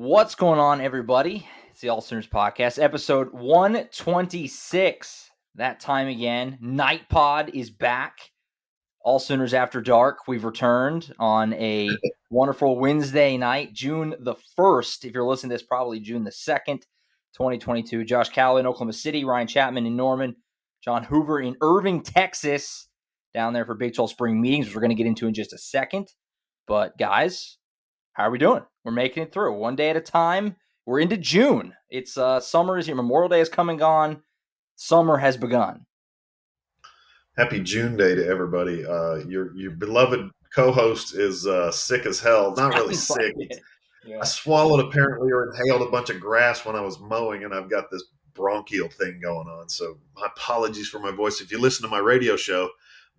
What's going on, everybody? It's the AllSooners Podcast, episode 126. That time again. Night Pod is back. AllSooners After Dark. We've returned on a wonderful Wednesday night, June the 1st. If you're listening to this, probably June the 2nd, 2022. Josh Callaway in Oklahoma City, Ryan Chapman in Norman, John Hoover in Irving, Texas, down there for Big 12 spring meetings, which we're going to get into in just a second. But guys, how are we doing? We're making it through one day at a time. We're into June. It's summer is here. Memorial Day has come and gone. Summer has begun. Happy June Day to everybody. Your beloved co-host is sick as hell. Not really sick. Yeah. I swallowed apparently or inhaled a bunch of grass when I was mowing, and I've got this bronchial thing going on. So my apologies for my voice. If you listen to my radio show,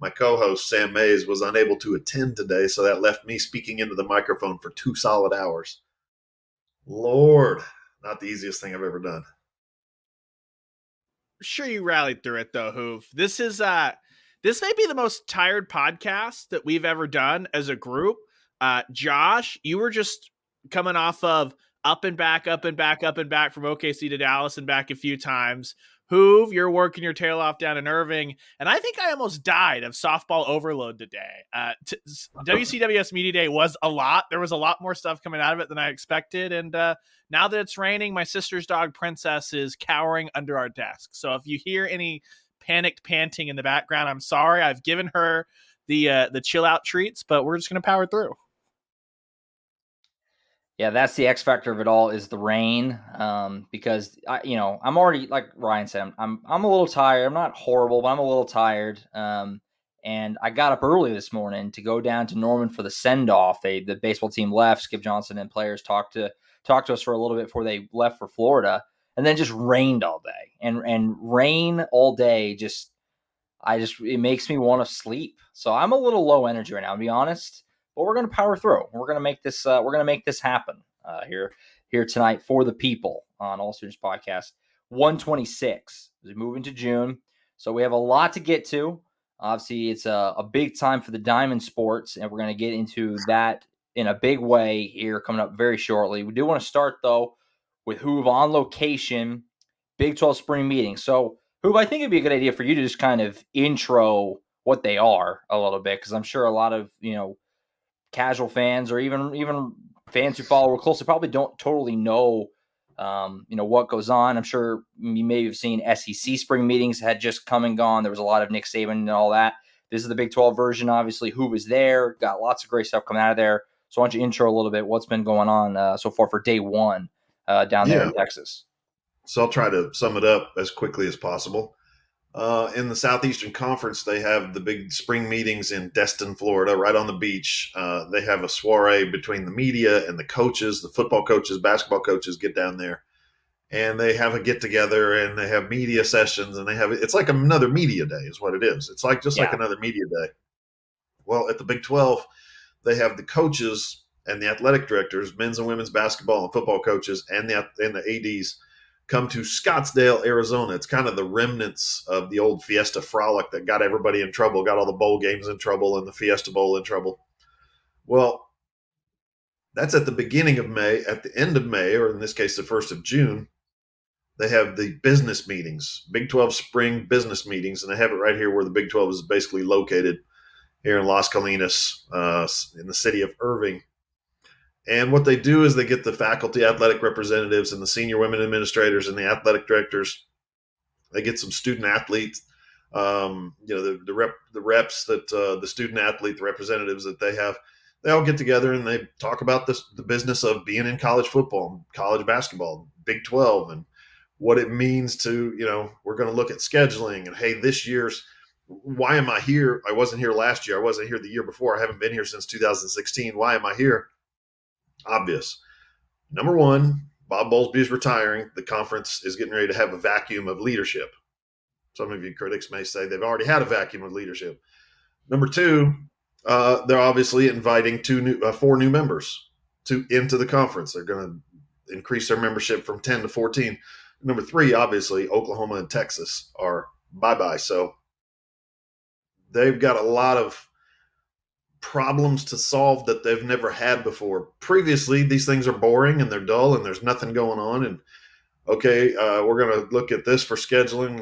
my co-host, Sam Mays, was unable to attend today, so that left me speaking into the microphone for 2 solid hours. Lord, not the easiest thing I've ever done. Sure, you rallied through it, though, Hoove. This may be the most tired podcast that we've ever done as a group. Josh, you were just coming off of up and back from OKC to Dallas and back a few times. Hoove, you're working your tail off down in Irving, and I think I almost died of softball overload today. WCWS Media Day was a lot. There was a lot more stuff coming out of it than I expected, and now that it's raining, my sister's dog, Princess, is cowering under our desk. So if you hear any panicked panting in the background, I'm sorry. I've given her the chill-out treats, but we're just going to power through. Yeah, that's the X factor of it all is the rain. Because I'm already, like Ryan said, I'm a little tired. I'm not horrible, but I'm a little tired. And I got up early this morning to go down to Norman for the send off. The baseball team left. Skip Johnson and players talked to us for a little bit before they left for Florida, and then just rained all day. And rain all day it makes me want to sleep. So I'm a little low energy right now, to be honest. But we're going to power through. We're going to make this. We're going to make this happen here tonight for the people on AllSooners Podcast 126. As we move into June, so we have a lot to get to. Obviously, it's a big time for the Diamond Sports, and we're going to get into that in a big way here coming up very shortly. We do want to start though with Hoove on location, Big 12 spring meeting. So Hoove, I think it'd be a good idea for you to just kind of intro what they are a little bit, because I'm sure a lot of casual fans or even fans who follow closely probably don't totally know what goes on. I'm sure you may have seen SEC spring meetings had just come and gone. There was a lot of Nick Saban and all that. This is the Big 12 version, obviously. Who was there? Got lots of great stuff coming out of there. So why don't you intro a little bit what's been going on so far for day one down there in Texas? So I'll try to sum it up as quickly as possible. In the Southeastern Conference, they have the big spring meetings in Destin, Florida, right on the beach. They have a soiree between the media and the coaches, the football coaches, basketball coaches get down there. And they have a get-together, and they have media sessions, and it's like another media day is what it is. It's like like another media day. Well, at the Big 12, they have the coaches and the athletic directors, men's and women's basketball and football coaches, and the ADs come to Scottsdale, Arizona. It's kind of the remnants of the old Fiesta Frolic that got everybody in trouble, got all the bowl games in trouble and the Fiesta Bowl in trouble. Well, that's at the beginning of May. At the end of May, or in this case, the 1st of June, they have the business meetings, Big 12 spring business meetings, and they have it right here where the Big 12 is basically located here in Las Colinas, in the city of Irving. And what they do is they get the faculty athletic representatives and the senior women administrators and the athletic directors. They get some student athletes, the reps that the student athlete, the representatives that they have. They all get together and they talk about the business of being in college football, college basketball, Big 12, and what it means to, we're going to look at scheduling and, hey, this year's, why am I here? I wasn't here last year. I wasn't here the year before. I haven't been here since 2016. Why am I here? Obvious. Number one, Bob Bowlesby is retiring. The conference is getting ready to have a vacuum of leadership. Some of you critics may say they've already had a vacuum of leadership. Number two, they're obviously inviting 4 new members into the conference. They're going to increase their membership from 10 to 14. Number three, obviously, Oklahoma and Texas are bye-bye. So they've got a lot of problems to solve that they've never had before. Previously, these things are boring and they're dull and there's nothing going on. And okay, we're going to look at this for scheduling.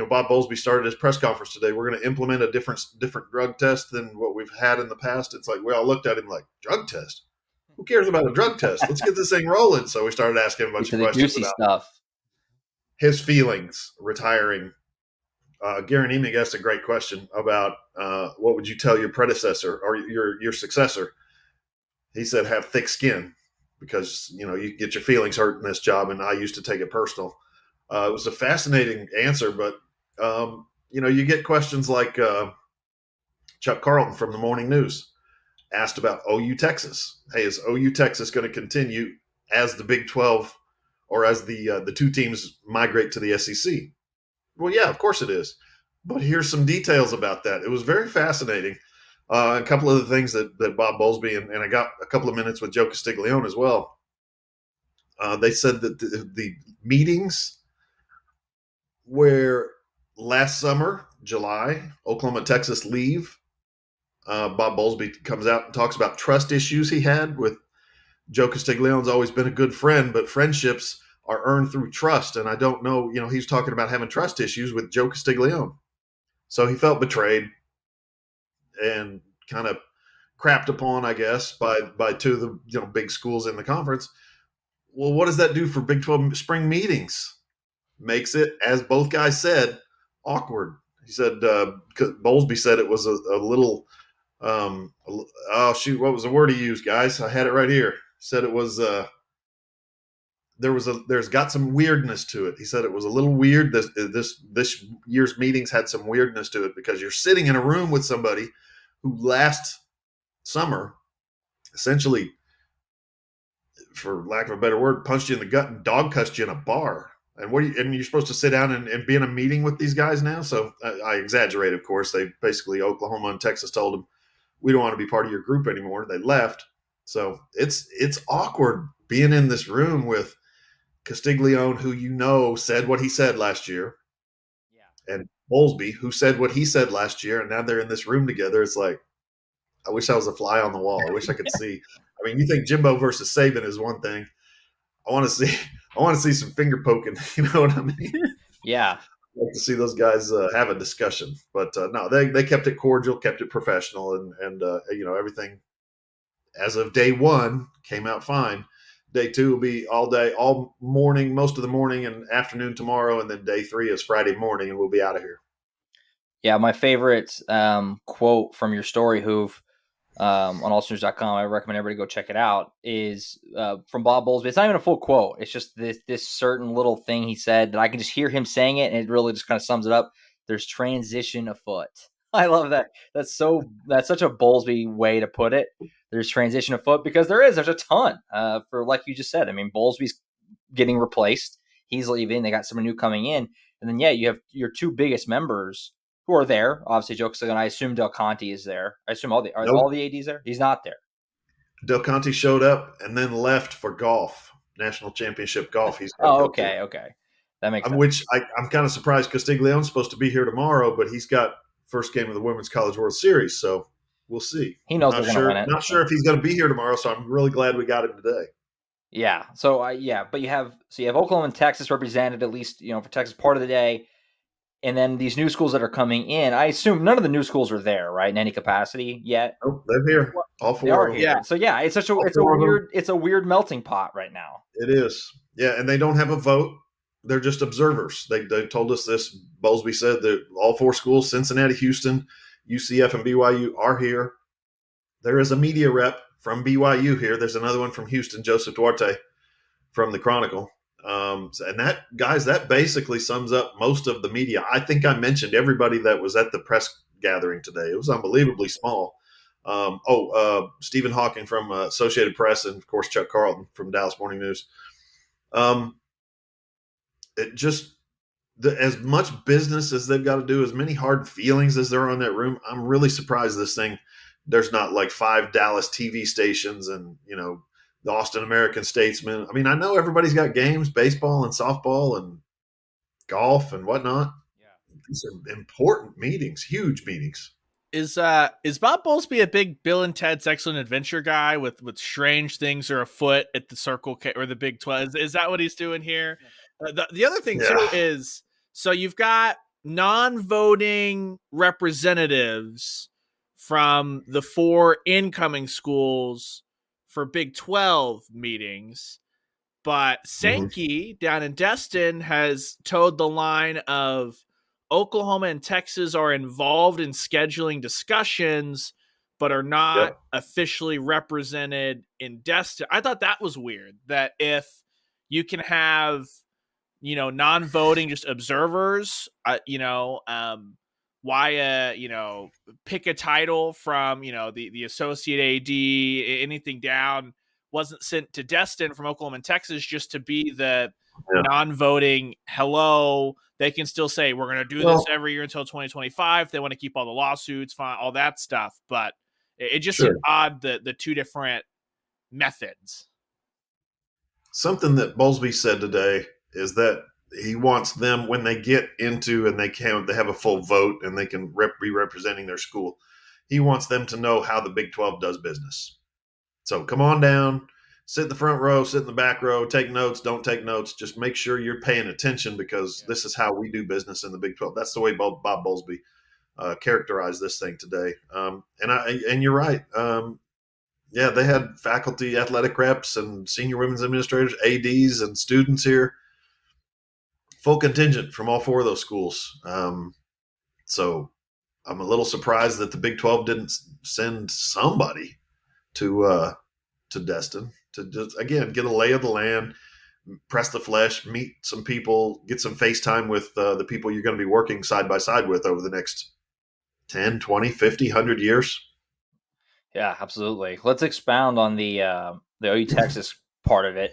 Bob Bowlesby started his press conference today. We're going to implement a different drug test than what we've had in the past. It's like we all looked at him like, drug test? Who cares about a drug test? Let's get this thing rolling. So we started asking him a bunch of questions about stuff. His feelings retiring. Garen Emig asked a great question about what would you tell your predecessor or your successor? He said, have thick skin, because you get your feelings hurt in this job, and I used to take it personal. It was a fascinating answer, but you get questions like Chuck Carlton from the Morning News asked about OU Texas. Hey, is OU Texas going to continue as the Big 12 or as the two teams migrate to the SEC? Well, yeah, of course it is. But here's some details about that. It was very fascinating. A couple of the things that Bob Bowlesby, and I got a couple of minutes with Joe Castiglione as well. They said that the meetings where last summer, July, Oklahoma, Texas leave, Bob Bowlesby comes out and talks about trust issues he had with Joe Castiglione's always been a good friend, but friendships are earned through trust. And I don't know, he's talking about having trust issues with Joe Castiglione. So he felt betrayed and kind of crapped upon, I guess, by two of the big schools in the conference. Well, what does that do for Big 12 spring meetings? Makes it, as both guys said, awkward. He said, Bowlesby said it was a little, oh shoot, what was the word he used, guys? I had it right here. He said it was, there's got some weirdness to it. He said it was a little weird. This year's meetings had some weirdness to it because you're sitting in a room with somebody who last summer essentially, for lack of a better word, punched you in the gut and dog cussed you in a bar. And you're supposed to sit down and be in a meeting with these guys now? So I exaggerate, of course. They basically, Oklahoma and Texas told them, we don't want to be part of your group anymore. They left. So it's awkward being in this room with Castiglione, who said what he said last year, and Bowlesby, who said what he said last year, and now they're in this room together. It's like, I wish I was a fly on the wall. I wish I could see. I mean, you think Jimbo versus Saban is one thing. I want to see some finger poking. You know what I mean? Yeah. I'd like to see those guys have a discussion, but no, they kept it cordial, kept it professional, and everything as of day one came out fine. Day two will be all day, all morning, most of the morning and afternoon tomorrow. And then day three is Friday morning, and we'll be out of here. Yeah. My favorite quote from your story, Hoove, on AllSooners.com, I recommend everybody go check it out, is from Bob Bowlesby. It's not even a full quote. It's just this certain little thing he said that I can just hear him saying it, and it really just kind of sums it up. There's transition afoot. I love that. That's such a Bowlesby way to put it. There's transition afoot, because there's a ton for, like you just said. I mean, Bowlesby's getting replaced. He's leaving. They got someone new coming in. And then, you have your two biggest members who are there. Obviously, Joe Castiglione. I assume Del Conte is there. I assume all the ADs there? He's not there. Del Conte showed up and then left for golf, national championship golf. He's okay. That makes sense. Which I'm kind of surprised. Castiglione's supposed to be here tomorrow, but he's got first game of the Women's College World Series, so we'll see. He knows they're going to win it. Not sure if he's going to be here tomorrow, so I'm really glad we got him today. Yeah. So but you have Oklahoma and Texas represented, at least for Texas, part of the day, and then these new schools that are coming in. I assume none of the new schools are there, right, in any capacity yet. Oh, they're here. All four. They are here. Yeah. So it's a weird melting pot right now. It is. Yeah, and they don't have a vote. They're just observers. They told us this. Bowlesby said that all four schools, Cincinnati, Houston, UCF, and BYU, are here. There is a media rep from BYU here. There's another one from Houston, Joseph Duarte from the Chronicle. And that basically sums up most of the media. I think I mentioned everybody that was at the press gathering today. It was unbelievably small. Stephen Hawking from Associated Press, and of course Chuck Carlton from Dallas Morning News. As much business as they've got to do, as many hard feelings as there are in that room, I'm really surprised there's not like 5 Dallas TV stations and, the Austin American Statesman. I mean, I know everybody's got games, baseball and softball and golf and whatnot. Yeah. These are important meetings, huge meetings. Is Bob Bowlesby a big Bill and Ted's Excellent Adventure guy with strange things are afoot at the Circle K or the Big 12? Is that what he's doing here? The other thing Yeah. too is, so you've got non-voting representatives from the 4 incoming schools for Big 12 meetings, but Sankey down in Destin has towed the line of Oklahoma and Texas are involved in scheduling discussions, but are not officially represented in Destin. I thought that was weird, that if you can have, non-voting, just observers, why, pick a title from, the associate AD, anything down, wasn't sent to Destin from Oklahoma and Texas just to be the non-voting hello. They can still say, we're going to do this every year until 2025. They want to keep all the lawsuits, fine, all that stuff. But it just seemed odd, the two different methods. Something that Bowlesby said today is that he wants them, when they get into and they have a full vote and they can be representing their school, he wants them to know how the Big 12 does business. So come on down, sit in the front row, sit in the back row, take notes, don't take notes. Just make sure you're paying attention, because this is how we do business in the Big 12. That's the way Bob Bowlesby characterized this thing today. And you're right. They had faculty, athletic reps, and senior women's administrators, ADs, and students here. Full contingent from all 4 of those schools. So I'm a little surprised that the Big 12 didn't send somebody to Destin to just, again, get a lay of the land, press the flesh, meet some people, get some FaceTime with the people you're going to be working side by side with over the next 10, 20, 50, 100 years. Yeah, absolutely. Let's expound on the OU Texas part of it.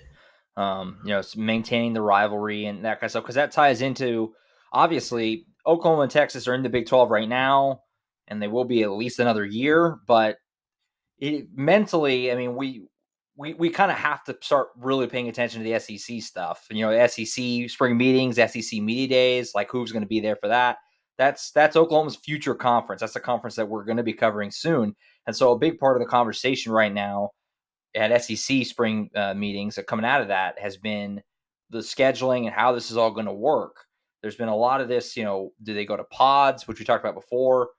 It's maintaining the rivalry and that kind of stuff, because that ties into, obviously, Oklahoma and Texas are in the Big 12 right now, and they will be at least another year. But mentally, I mean, we kind of have to start really paying attention to the SEC stuff. SEC spring meetings, SEC media days, like who's going to be there for that. That's Oklahoma's future conference. That's a conference that we're going to be covering soon. And so a big part of the conversation right now at SEC spring meetings that coming out of that has been the scheduling and how this is all going to work. There's been a lot of this, do they go to pods, which we talked about before?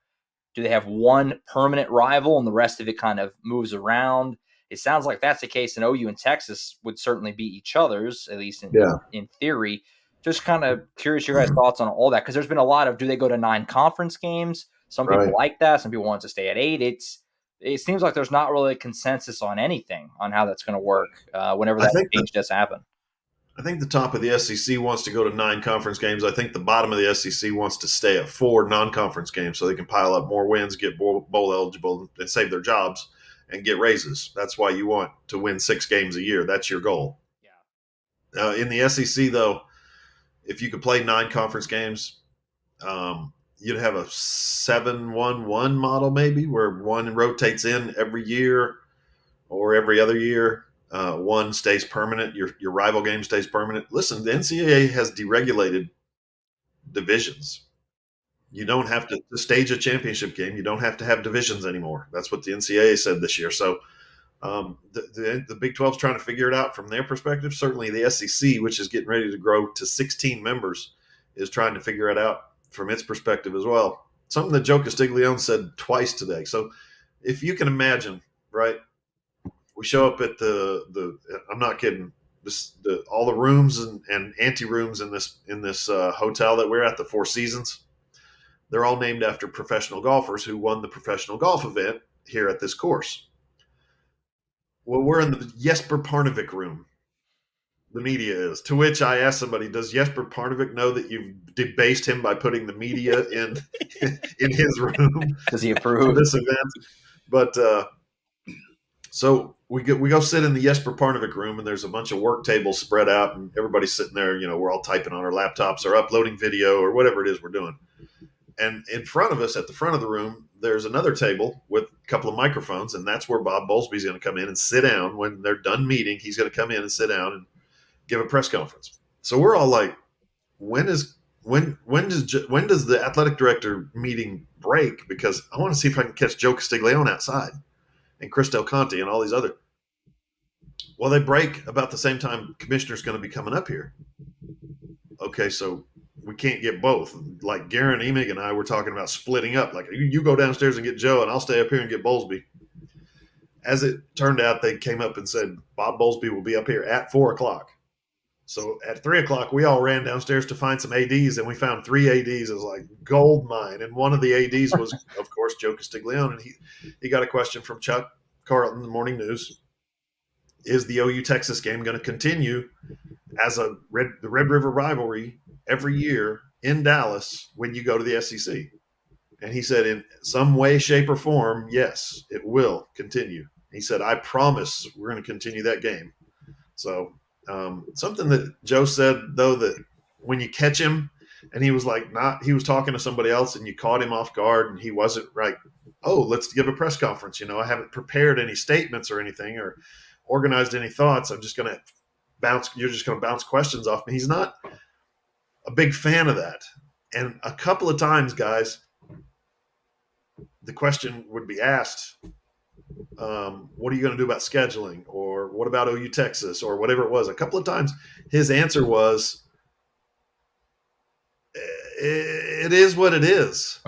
Do they have one permanent rival and the rest of it kind of moves around? It sounds like that's the case, and OU and Texas would certainly be each other's, at least in theory. Just kind of curious your guys' thoughts on all that, because there's been a lot of, do they go to 9 conference games? Some people like that. Some people want to stay at 8. It seems like there's not really a consensus on anything on how that's going to work whenever that change does happen. I think the top of the SEC wants to go to 9 conference games. I think the bottom of the SEC wants to stay at 4 non-conference games so they can pile up more wins, get bowl eligible, and save their jobs and get raises. That's why you want to win 6 games a year. That's your goal. Yeah. In the SEC, though, if you could play 9 conference games, you'd have a 7-1-1 model maybe, where one rotates in every year or every other year. One stays permanent. Your rival game stays permanent. Listen, the NCAA has deregulated divisions. You don't have to stage a championship game. You don't have to have divisions anymore. That's what the NCAA said this year. So the Big 12 is trying to figure it out from their perspective. Certainly the SEC, which is getting ready to grow to 16 members, is trying to figure it out from its perspective as well. Something that Joe Castiglione said twice today. So if you can imagine, right, we show up at the I'm not kidding, all the rooms and ante rooms in this hotel that we're at, the Four Seasons, they're all named after professional golfers who won the professional golf event here at this course. Well, we're in the Jesper Parnevik room. The media is. To which I asked somebody, does Jesper Parnevik know that you've debased him by putting the media in his room? Does he approve for this event? But so we go sit in the Jesper Parnevik room, and there's a bunch of work tables spread out, and everybody's sitting there. We're all typing on our laptops or uploading video or whatever it is we're doing. And in front of us, at the front of the room, there's another table with a couple of microphones, and that's where Bob Bowlesby's going to come in and sit down. When they're done meeting, he's going to come in and sit down and give a press conference. So we're all like, when is when does the athletic director meeting break? Because I want to see if I can catch Joe Castiglione outside and Chris Del Conte and all these other. Well, they break about the same time commissioner's going to be coming up here. Okay, so we can't get both. Like Garen Emig and I were talking about splitting up. Like you go downstairs and get Joe, and I'll stay up here and get Bowlesby. As it turned out, they came up and said Bob Bowlesby will be up here at 4:00. So at 3:00, we all ran downstairs to find some ADs, and we found 3 ADs. It was like gold mine. And one of the ADs was, of course, Joe Castiglione. And he got a question from Chuck Carlton, the Morning News. Is the OU Texas game going to continue as the Red River rivalry every year in Dallas when you go to the SEC? And he said, in some way, shape, or form, yes, it will continue. He said, I promise we're going to continue that game. So something that Joe said, though, that when you catch him and he was talking to somebody else and you caught him off guard and he wasn't right. Oh, let's give a press conference. I haven't prepared any statements or anything or organized any thoughts. I'm just going to you're just going to bounce questions off me. He's not a big fan of that. And a couple of times, guys, the question would be asked, what are you going to do about scheduling? Or what about OU Texas? Or whatever it was. A couple of times his answer was, it is what it is.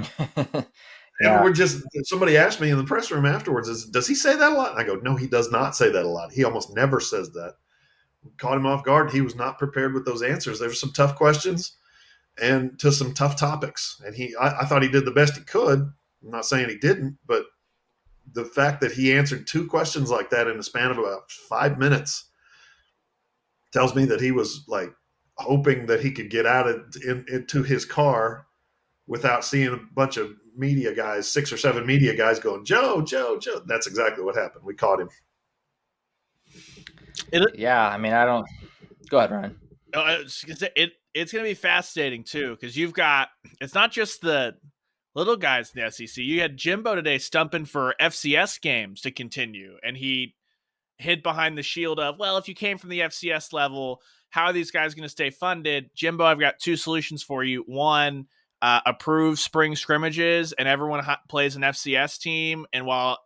Yeah. And somebody asked me in the press room afterwards, does he say that a lot? And I go, no, he does not say that a lot. He almost never says that. Caught him off guard. He was not prepared with those answers. There were some tough questions and to some tough topics. And I thought he did the best he could. I'm not saying he didn't, but the fact that he answered 2 questions like that in the span of about 5 minutes tells me that he was like hoping that he could get out into his car without seeing a bunch of media guys, 6 or 7 media guys going, Joe. That's exactly what happened. We caught him. Yeah, I mean, I don't – go ahead, Ryan. It's going to be fascinating, too, because it's not just the little guys in the SEC. You had Jimbo today stumping for FCS games to continue, and he hid behind the shield of, well, if you came from the FCS level, how are these guys going to stay funded? Jimbo, I've got 2 solutions for you. One, approve spring scrimmages, and everyone plays an FCS team, and while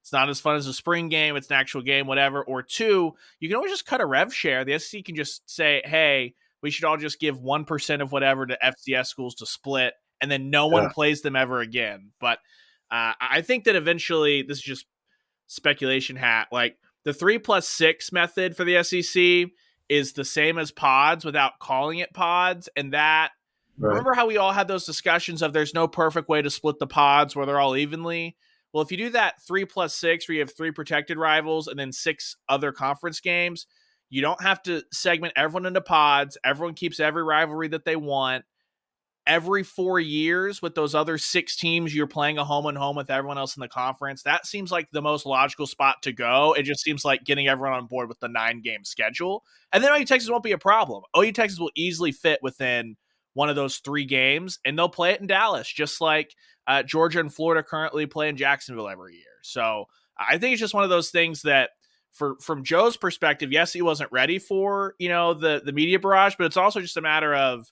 it's not as fun as a spring game, it's an actual game, whatever. Or 2, you can always just cut a rev share. The SEC can just say, hey, we should all just give 1% of whatever to FCS schools to split, and then no one plays them ever again. But I think that eventually, this is just speculation hat, like the 3+6 method for the SEC is the same as pods without calling it pods. And that, remember how we all had those discussions of there's no perfect way to split the pods where they're all evenly? Well, if you do that 3+6, where you have 3 protected rivals and then 6 other conference games, you don't have to segment everyone into pods. Everyone keeps every rivalry that they want. Every 4 years with those other 6 teams, you're playing a home and home with everyone else in the conference. That seems like the most logical spot to go. It just seems like getting everyone on board with the 9-game schedule. And then OU Texas won't be a problem. OU Texas will easily fit within one of those 3 games, and they'll play it in Dallas, just like Georgia and Florida currently play in Jacksonville every year. So I think it's just one of those things that from Joe's perspective, yes, he wasn't ready for, the media barrage, but it's also just a matter of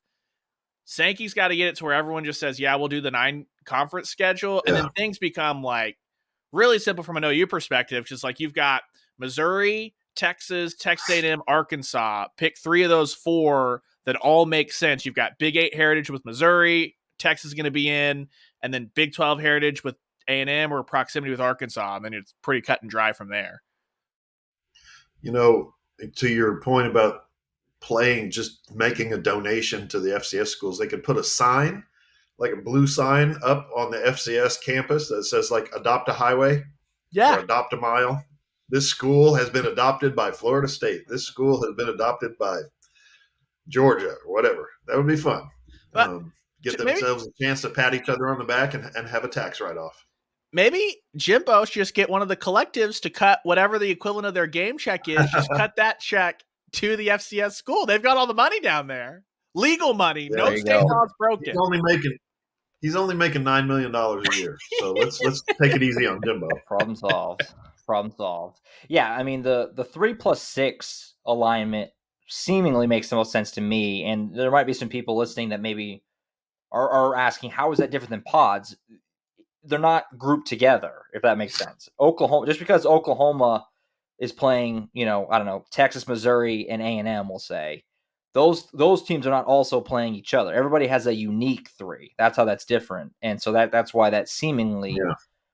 Sankey's got to get it to where everyone just says, yeah, we'll do the 9 conference schedule. And then things become like really simple from an OU perspective. Just like you've got Missouri, Texas, Texas A&M, Arkansas, pick 3 of those 4 that all make sense. You've got Big 8 heritage with Missouri, Texas is going to be in, and then Big 12 heritage with A&M or proximity with Arkansas. And then it's pretty cut and dry from there. To your point about just making a donation to the FCS schools, they could put a sign, like a blue sign up on the FCS campus that says like adopt a highway or adopt a mile. This school has been adopted by Florida State. This school has been adopted by Georgia or whatever. That would be fun. Get themselves a chance to pat each other on the back and have a tax write-off. Maybe Jimbo should just get one of the collectives to cut whatever the equivalent of their game check is. Just cut that check to the FCS school. They've got all the money down there. Legal money. There no state law's broken. He's only making $9 million a year. So let's take it easy on Jimbo. Problem solved. Yeah, I mean the 3+6 alignment seemingly makes the most sense to me. And there might be some people listening that maybe are asking, how is that different than pods? They're not grouped together, if that makes sense. Oklahoma, just because Oklahoma is playing, I don't know, Texas, Missouri, and A&M, we'll say, those teams are not also playing each other. Everybody has a unique three. That's how that's different. And so that's why that seemingly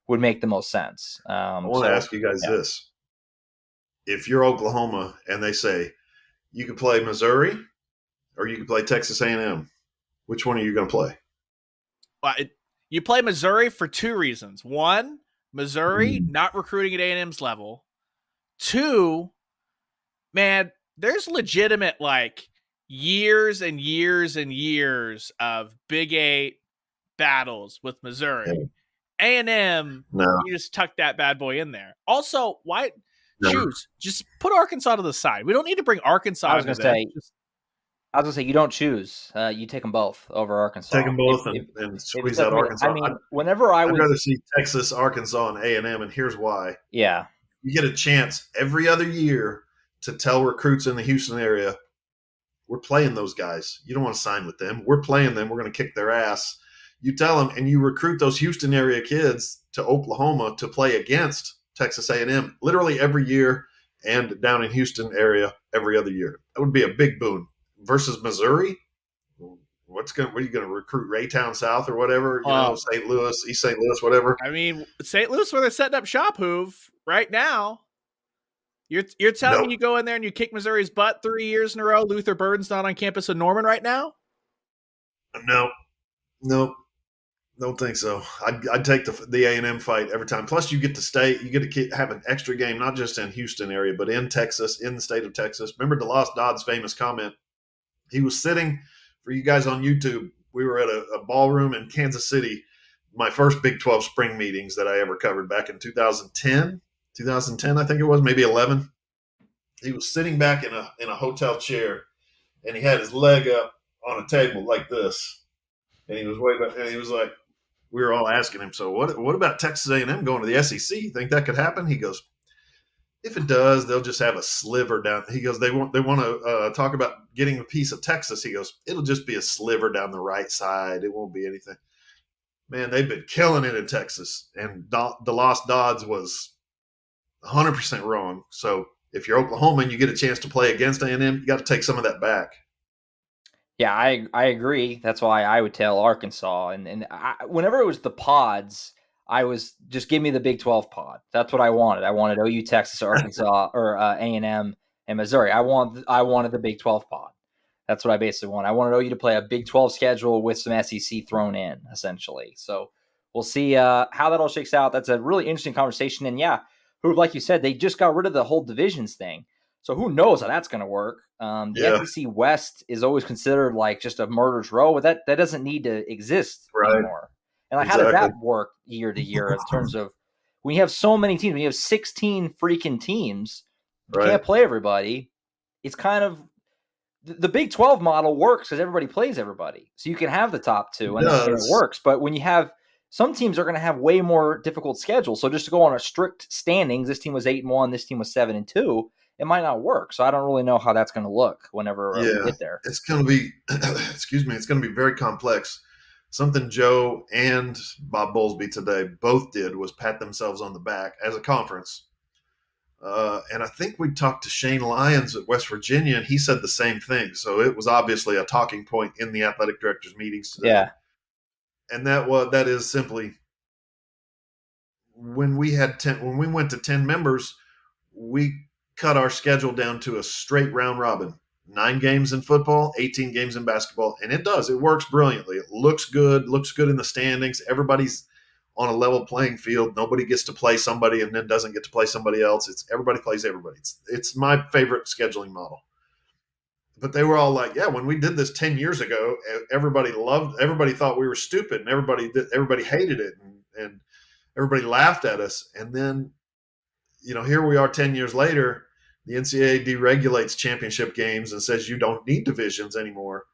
would make the most sense. I want to ask you guys this. If you're Oklahoma and they say you can play Missouri or you can play Texas A&M, which one are you going to play? Well, you play Missouri for two reasons. One, Missouri not recruiting at A&M's level. Two, man, there's legitimate years and years and years of Big 8 battles with Missouri. A&M, you just tuck that bad boy in there. Also, why choose? Just put Arkansas to the side. We don't need to bring Arkansas. I was going to say you don't choose. You take them both over Arkansas. Take them both and squeeze out Arkansas. I mean, whenever I'd rather see Texas, Arkansas, and A&M, and here's why. Yeah. You get a chance every other year to tell recruits in the Houston area, we're playing those guys. You don't want to sign with them. We're playing them. We're going to kick their ass. You tell them, and you recruit those Houston area kids to Oklahoma to play against Texas A&M literally every year and down in Houston area every other year. That would be a big boon. Versus Missouri, what are you going to recruit Raytown South or whatever? St. Louis, East St. Louis, whatever. I mean, St. Louis, where they're setting up shop, Hoove, right now. You're telling me you go in there and you kick Missouri's butt 3 years in a row? Luther Burden's not on campus in Norman right now? No, don't think so. I'd take the A&M fight every time. Plus, you get to stay. You get to have an extra game, not just in Houston area, but in Texas, in the state of Texas. Remember DeLoss Dodd's famous comment? He was sitting, for you guys on YouTube, we were at a ballroom in Kansas City, my first Big 12 spring meetings that I ever covered back in 2010, I think it was, maybe 11. He was sitting back in a hotel chair, and he had his leg up on a table like this, and he was like, we were all asking him, so what about Texas A&M going to the SEC? You think that could happen? He goes, if it does, they'll just have a sliver down. He goes, they want to talk about getting a piece of Texas. He goes, it'll just be a sliver down the right side. It won't be anything. Man, they've been killing it in Texas, and DeLoss Dodds was 100% wrong. So if you're Oklahoma and you get a chance to play against A&M, you got to take some of that back. Yeah, I agree. That's why I would tell Arkansas. And whenever it was the pods, I was just give me the Big 12 pod. That's what I wanted. I wanted OU, Texas, Arkansas, or A&M and Missouri. I wanted the Big 12 pod. That's what I basically wanted. I wanted OU to play a Big 12 schedule with some SEC thrown in, essentially. So we'll see how that all shakes out. That's a really interesting conversation. And yeah, who, like you said, they just got rid of the whole divisions thing. So who knows how that's going to work? The SEC West is always considered like just a murder's row, but that doesn't need to exist anymore. And like, how does that work year to year in terms of when you have so many teams, when you have 16 freaking teams, you can't play everybody. It's kind of the Big 12 model works because everybody plays everybody. So you can have the top two and it works. But when you have some teams are going to have way more difficult schedules. So just to go on a strict standings, this team was 8-1, this team was 7-2. It might not work. So I don't really know how that's going to look whenever we get there. It's going to be, it's going to be very complex. Something Joe and Bob Bowlesby today both did was pat themselves on the back as a conference. And I think we talked to Shane Lyons at West Virginia, and he said the same thing. So it was obviously a talking point in the athletic directors meetings today. Yeah. And that is simply when we went to 10 members, we cut our schedule down to a straight round robin. 9 games in football, 18 games in basketball. And it works brilliantly. It looks good in the standings. Everybody's on a level playing field. Nobody gets to play somebody and then doesn't get to play somebody else. It's everybody plays everybody. It's my favorite scheduling model. But they were all like, yeah, when we did this 10 years ago, everybody thought we were stupid and everybody hated it and everybody laughed at us. And then, here we are 10 years later. The NCAA deregulates championship games and says you don't need divisions anymore.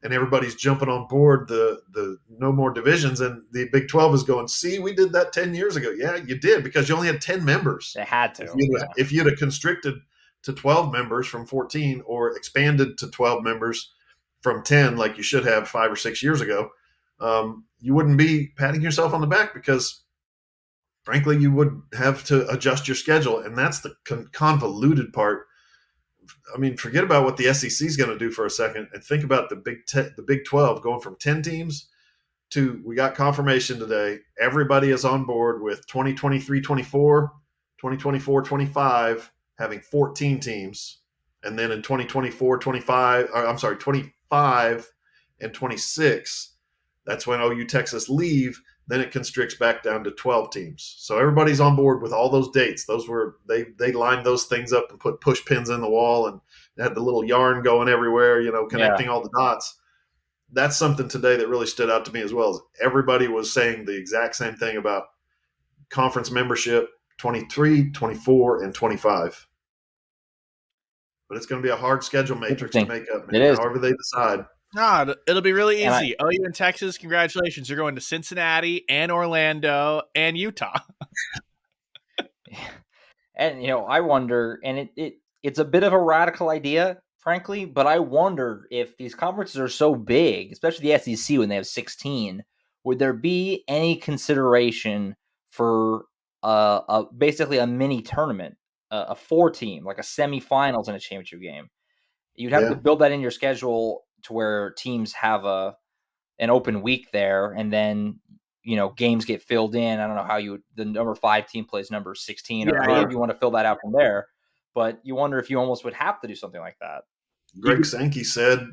And everybody's jumping on board the no more divisions. And the Big 12 is going, see, we did that 10 years ago. Yeah, you did because you only had 10 members. They had to. If you'd have constricted to 12 members from 14 or expanded to 12 members from 10, like you should have 5 or 6 years ago, you wouldn't be patting yourself on the back because, frankly, you would have to adjust your schedule. And that's the convoluted part. I mean, forget about what the SEC is going to do for a second and think about the Big 12 going from 10 teams to, we got confirmation today, everybody is on board with 2023-24, 2024-25 having 14 teams. And then in 25 and 26, that's when OU Texas leave. Then it constricts back down to 12 teams. So everybody's on board with all those dates. Those were they lined those things up and put push pins in the wall and had the little yarn going everywhere, connecting all the dots. That's something today that really stood out to me as well. As everybody was saying the exact same thing about conference membership 23, 24, and 25. But it's going to be a hard schedule matrix to make up, man, however they decide. No, it'll be really easy. OU in Texas, congratulations. You're going to Cincinnati and Orlando and Utah. And, I wonder, and it's a bit of a radical idea, frankly, but I wonder if these conferences are so big, especially the SEC when they have 16, would there be any consideration for basically a mini tournament, a 4-team, like a semifinals in a championship game? You'd have to build that in your schedule to where teams have an open week there, and then games get filled in. I don't know how the number 5 team plays number 16, or however you want to fill that out from there. But you wonder if you almost would have to do something like that. Greg Sankey said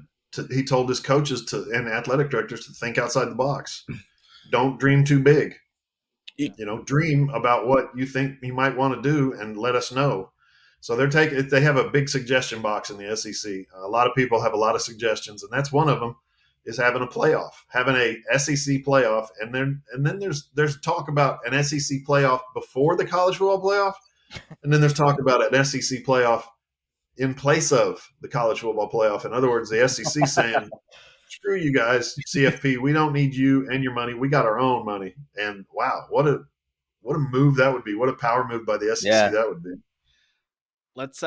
he told his coaches and athletic directors to think outside the box. Don't dream too big. Dream about what you think you might want to do and let us know. So they have a big suggestion box in the SEC. A lot of people have a lot of suggestions, and that's one of them is having a playoff, having a SEC playoff, and then there's talk about an SEC playoff before the college football playoff, and then there's talk about an SEC playoff in place of the college football playoff. In other words, the SEC saying, "Screw you guys, CFP. We don't need you and your money. We got our own money." And wow, what a move that would be! What a power move by the SEC that would be. Let's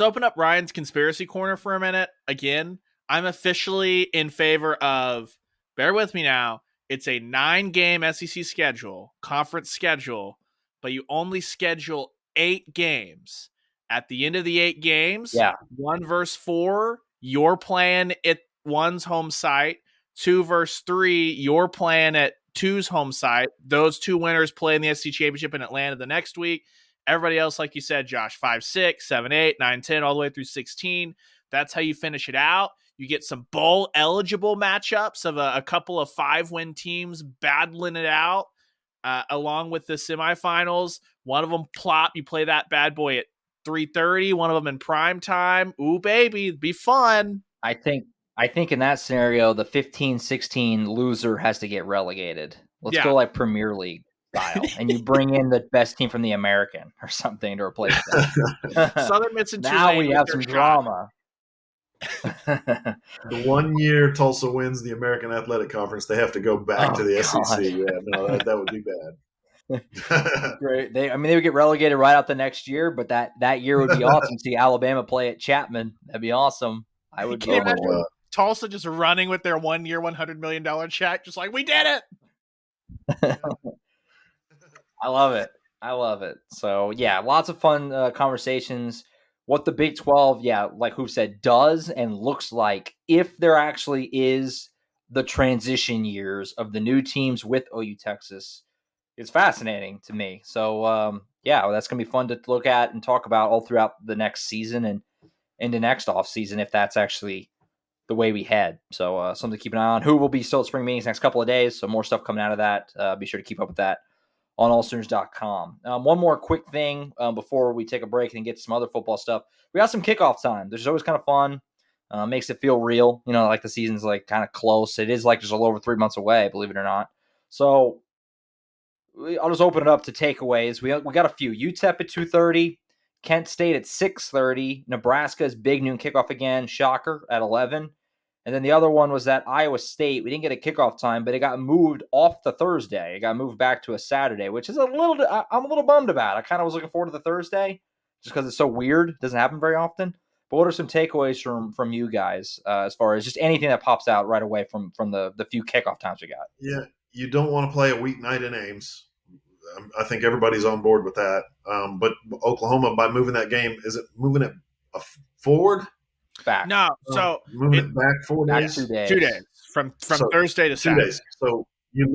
open up Ryan's conspiracy corner for a minute. Again, I'm officially in favor of, bear with me now, it's a 9-game SEC schedule, conference schedule, but you only schedule 8 games. At the end of the 8 games, 1 versus 4, you're playing at 1's home site. 2 versus 3, you're playing at 2's home site. Those 2 winners play in the SEC Championship in Atlanta the next week. Everybody else, like you said, Josh, 5, 6, 7, 8, 9, 10, all the way through 16. That's how you finish it out. You get some bowl-eligible matchups of a couple of 5-win teams battling it out, along with the semifinals. One of them plop. You play that bad boy at 3:30. One of them in prime time. Ooh, baby, it'd be fun. I think in that scenario, the 15-16 loser has to get relegated. Let's go like Premier League style, and you bring in the best team from the American or something to replace them. Southern Miss and now we have some drama. The 1 year Tulsa wins the American Athletic Conference, they have to go back to the SEC. Yeah, no, that would be bad. Great. They would get relegated right out the next year, but that year would be awesome. See Alabama play at Chapman. That'd be awesome. I would. Can you imagine Tulsa just running with their 1 year, $100 million check, just like, we did it. I love it. So yeah, lots of fun conversations. What the Big 12, like who said, does and looks like if there actually is the transition years of the new teams with OU Texas. It's fascinating to me. So that's gonna be fun to look at and talk about all throughout the next season and into next off season if that's actually the way we head. So something to keep an eye on. Who will be still at spring meetings next couple of days. So more stuff coming out of that. Be sure to keep up with that on AllSooners.com. One more quick thing before we take a break and get to some other football stuff. We got some kickoff time. This is always kind of fun. Makes it feel real. Like the season's like kind of close. It is like just a little over 3 months away, believe it or not. So I'll just open it up to takeaways. We got a few. UTEP at 2:30. Kent State at 6:30. Nebraska's big noon kickoff again. Shocker at 11. And then the other one was at Iowa State. We didn't get a kickoff time, but it got moved off the Thursday. It got moved back to a Saturday, which is I'm a little bummed about. I kind of was looking forward to the Thursday. just because it's so weird. It doesn't happen very often. But what are some takeaways from you guys as far as just anything that pops out right away from the few kickoff times we got? Yeah, you don't want to play a weeknight in Ames. I think everybody's on board with that. But Oklahoma, by moving that game, is it moving it forward? Back. No, so moving it back 4 days. 2 days. 2 days from Thursday to 2 Saturday. days. So you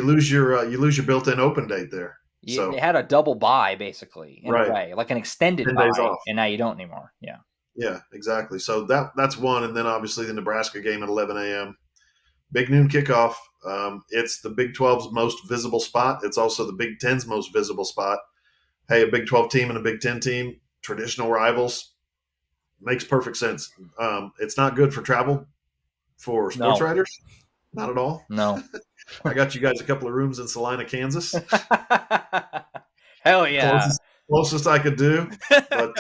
lose your built-in open date there. So They had a double bye basically in a way, like an extended 10 bye, days off. and now you don't anymore. Yeah. Yeah, exactly. So that's one, and then obviously the Nebraska game at 11 a.m. Big noon kickoff. It's the Big 12's most visible spot. It's also the Big 10's most visible spot. Hey, a Big 12 team and a Big 10 team, traditional rivals, makes perfect sense. It's not good for travel for sports writers. Not at all. No. I got you guys a couple of rooms in Salina, Kansas. Hell yeah. Closest I could do. But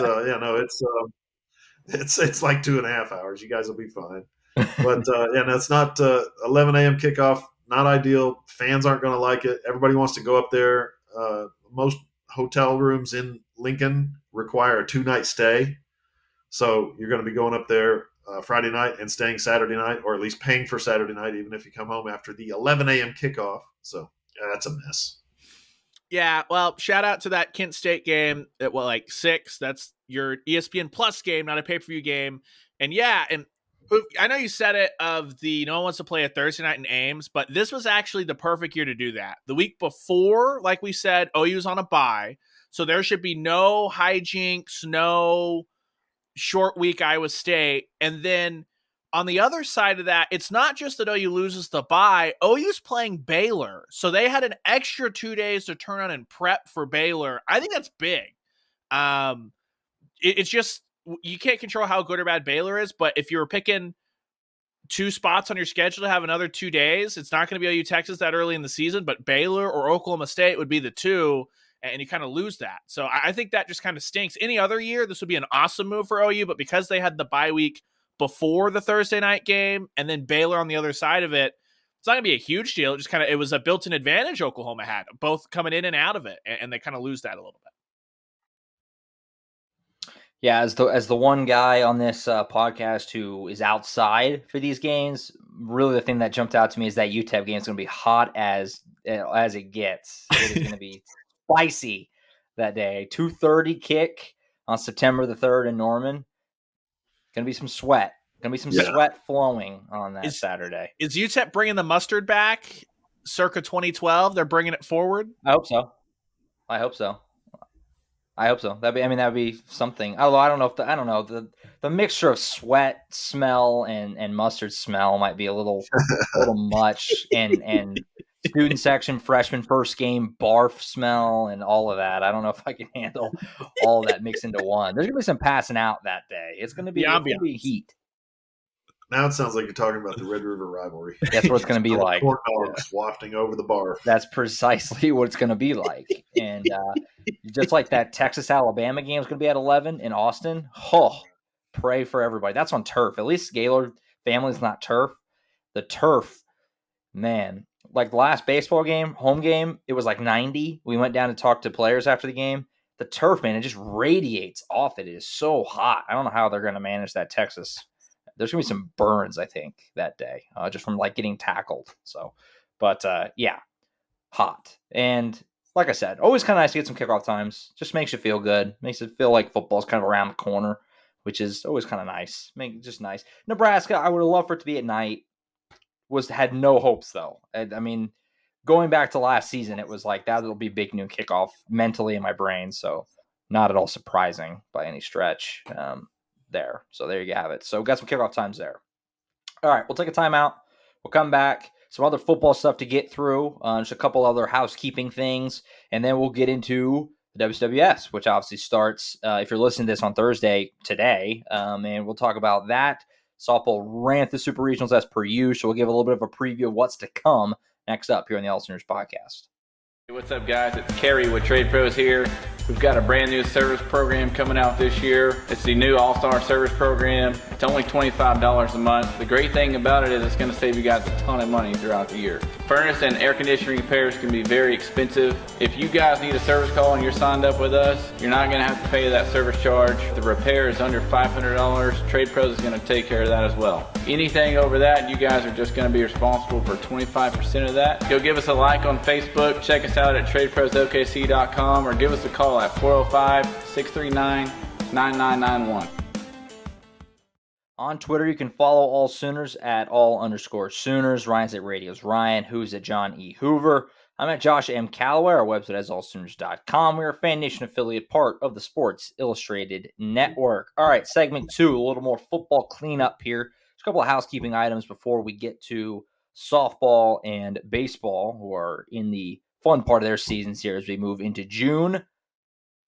it's like 2.5 hours. You guys will be fine. But that's not 11 a.m. kickoff. Not ideal. Fans aren't going to like it. Everybody wants to go up there. Most hotel rooms in Lincoln require a 2-night stay. So you're going to be going up there Friday night and staying Saturday night, or at least paying for Saturday night, even if you come home after the 11 a.m. kickoff. So that's a mess. Yeah, well, shout out to that Kent State game at 6. That's your ESPN Plus game, not a pay-per-view game. And yeah, and I know you said it no one wants to play a Thursday night in Ames, but this was actually the perfect year to do that. The week before, like we said, OU's on a bye, so there should be no hijinks, no short week Iowa State. And then on the other side of that, it's not just that OU loses the bye. OU's playing Baylor, so they had an extra 2 days to turn on and prep for Baylor. I think that's big. It's just, you can't control how good or bad Baylor is, but if you were picking 2 spots on your schedule to have another 2 days, it's not going to be OU Texas that early in the season, but Baylor or Oklahoma State would be the 2, and you kind of lose that. So I think that just kind of stinks. Any other year, this would be an awesome move for OU, but because they had the bye week before the Thursday night game and then Baylor on the other side of it, it's not going to be a huge deal. It was a built-in advantage Oklahoma had, both coming in and out of it, and they kind of lose that a little bit. Yeah, as the one guy on this podcast who is outside for these games, really the thing that jumped out to me is that UTEP game is going to be hot as it gets. It is going to be spicy that day. 2:30 kick on September the 3rd in Norman. Going to be some sweat. Going to be some sweat flowing on that Saturday. Is UTEP bringing the mustard back circa 2012? They're bringing it forward? I hope so. That would be something. Although I don't know if the mixture of sweat smell and mustard smell might be a little much, and student section freshman first game barf smell and all of that. I don't know if I can handle all of that mixed into one. There's gonna be some passing out that day. It's gonna be heat. Now it sounds like you're talking about the Red River rivalry. That's what it's going to be like. Corn dogs wafting over the bar. That's precisely what it's going to be like. And just like that Texas-Alabama game is going to be at 11 in Austin. Oh, pray for everybody. That's on turf. At least Gaylord family's not turf. The turf, man, like the last baseball game, home game, it was like 90. We went down to talk to players after the game. The turf, man, it just radiates off it. It is so hot. I don't know how they're going to manage that Texas. There's going to be some burns, I think, that day, just from like getting tackled. So, but yeah, hot. And like I said, always kind of nice to get some kickoff times. Just makes you feel good. Makes it feel like football's kind of around the corner, which is always kind of nice. Just nice. Nebraska, I would have loved for it to be at night. Had no hopes, though. I mean, going back to last season, it was like that'll be big noon kickoff mentally in my brain. So not at all surprising by any stretch. There. So there you have it. So got some kickoff times there. All right, we'll take a timeout. We'll come back. Some other football stuff to get through. Just a couple other housekeeping things. And then we'll get into the WWS, which obviously starts, if you're listening to this on Thursday, today. And we'll talk about that. Softball ran through Super Regionals as per usual. So we'll give a little bit of a preview of what's to come next up here on the AllSooners Podcast. Hey, what's up, guys? It's Kerry with Trade Pros here. We've got a brand new service program coming out this year. It's the new All-Star Service Program. It's only $25 a month. The great thing about it is it's going to save you guys a ton of money throughout the year. Furnace and air conditioning repairs can be very expensive. If you guys need a service call and you're signed up with us, you're not going to have to pay that service charge. The repair is under $500. Trade Pros is going to take care of that as well. Anything over that, you guys are just going to be responsible for 25% of that. Go give us a like on Facebook. Check us out at tradeprosokc.com or give us a call at 405-639-9991. On Twitter, you can follow All Sooners at all_Sooners. Ryan's at Radios Ryan. Who's at John E. Hoover. I'm at Josh M. Callaway. Our website is allsooners.com. We're a Fan Nation affiliate, part of the Sports Illustrated Network. All right, segment 2, a little more football cleanup here. Just a couple of housekeeping items before we get to softball and baseball, who are in the fun part of their seasons here as we move into June.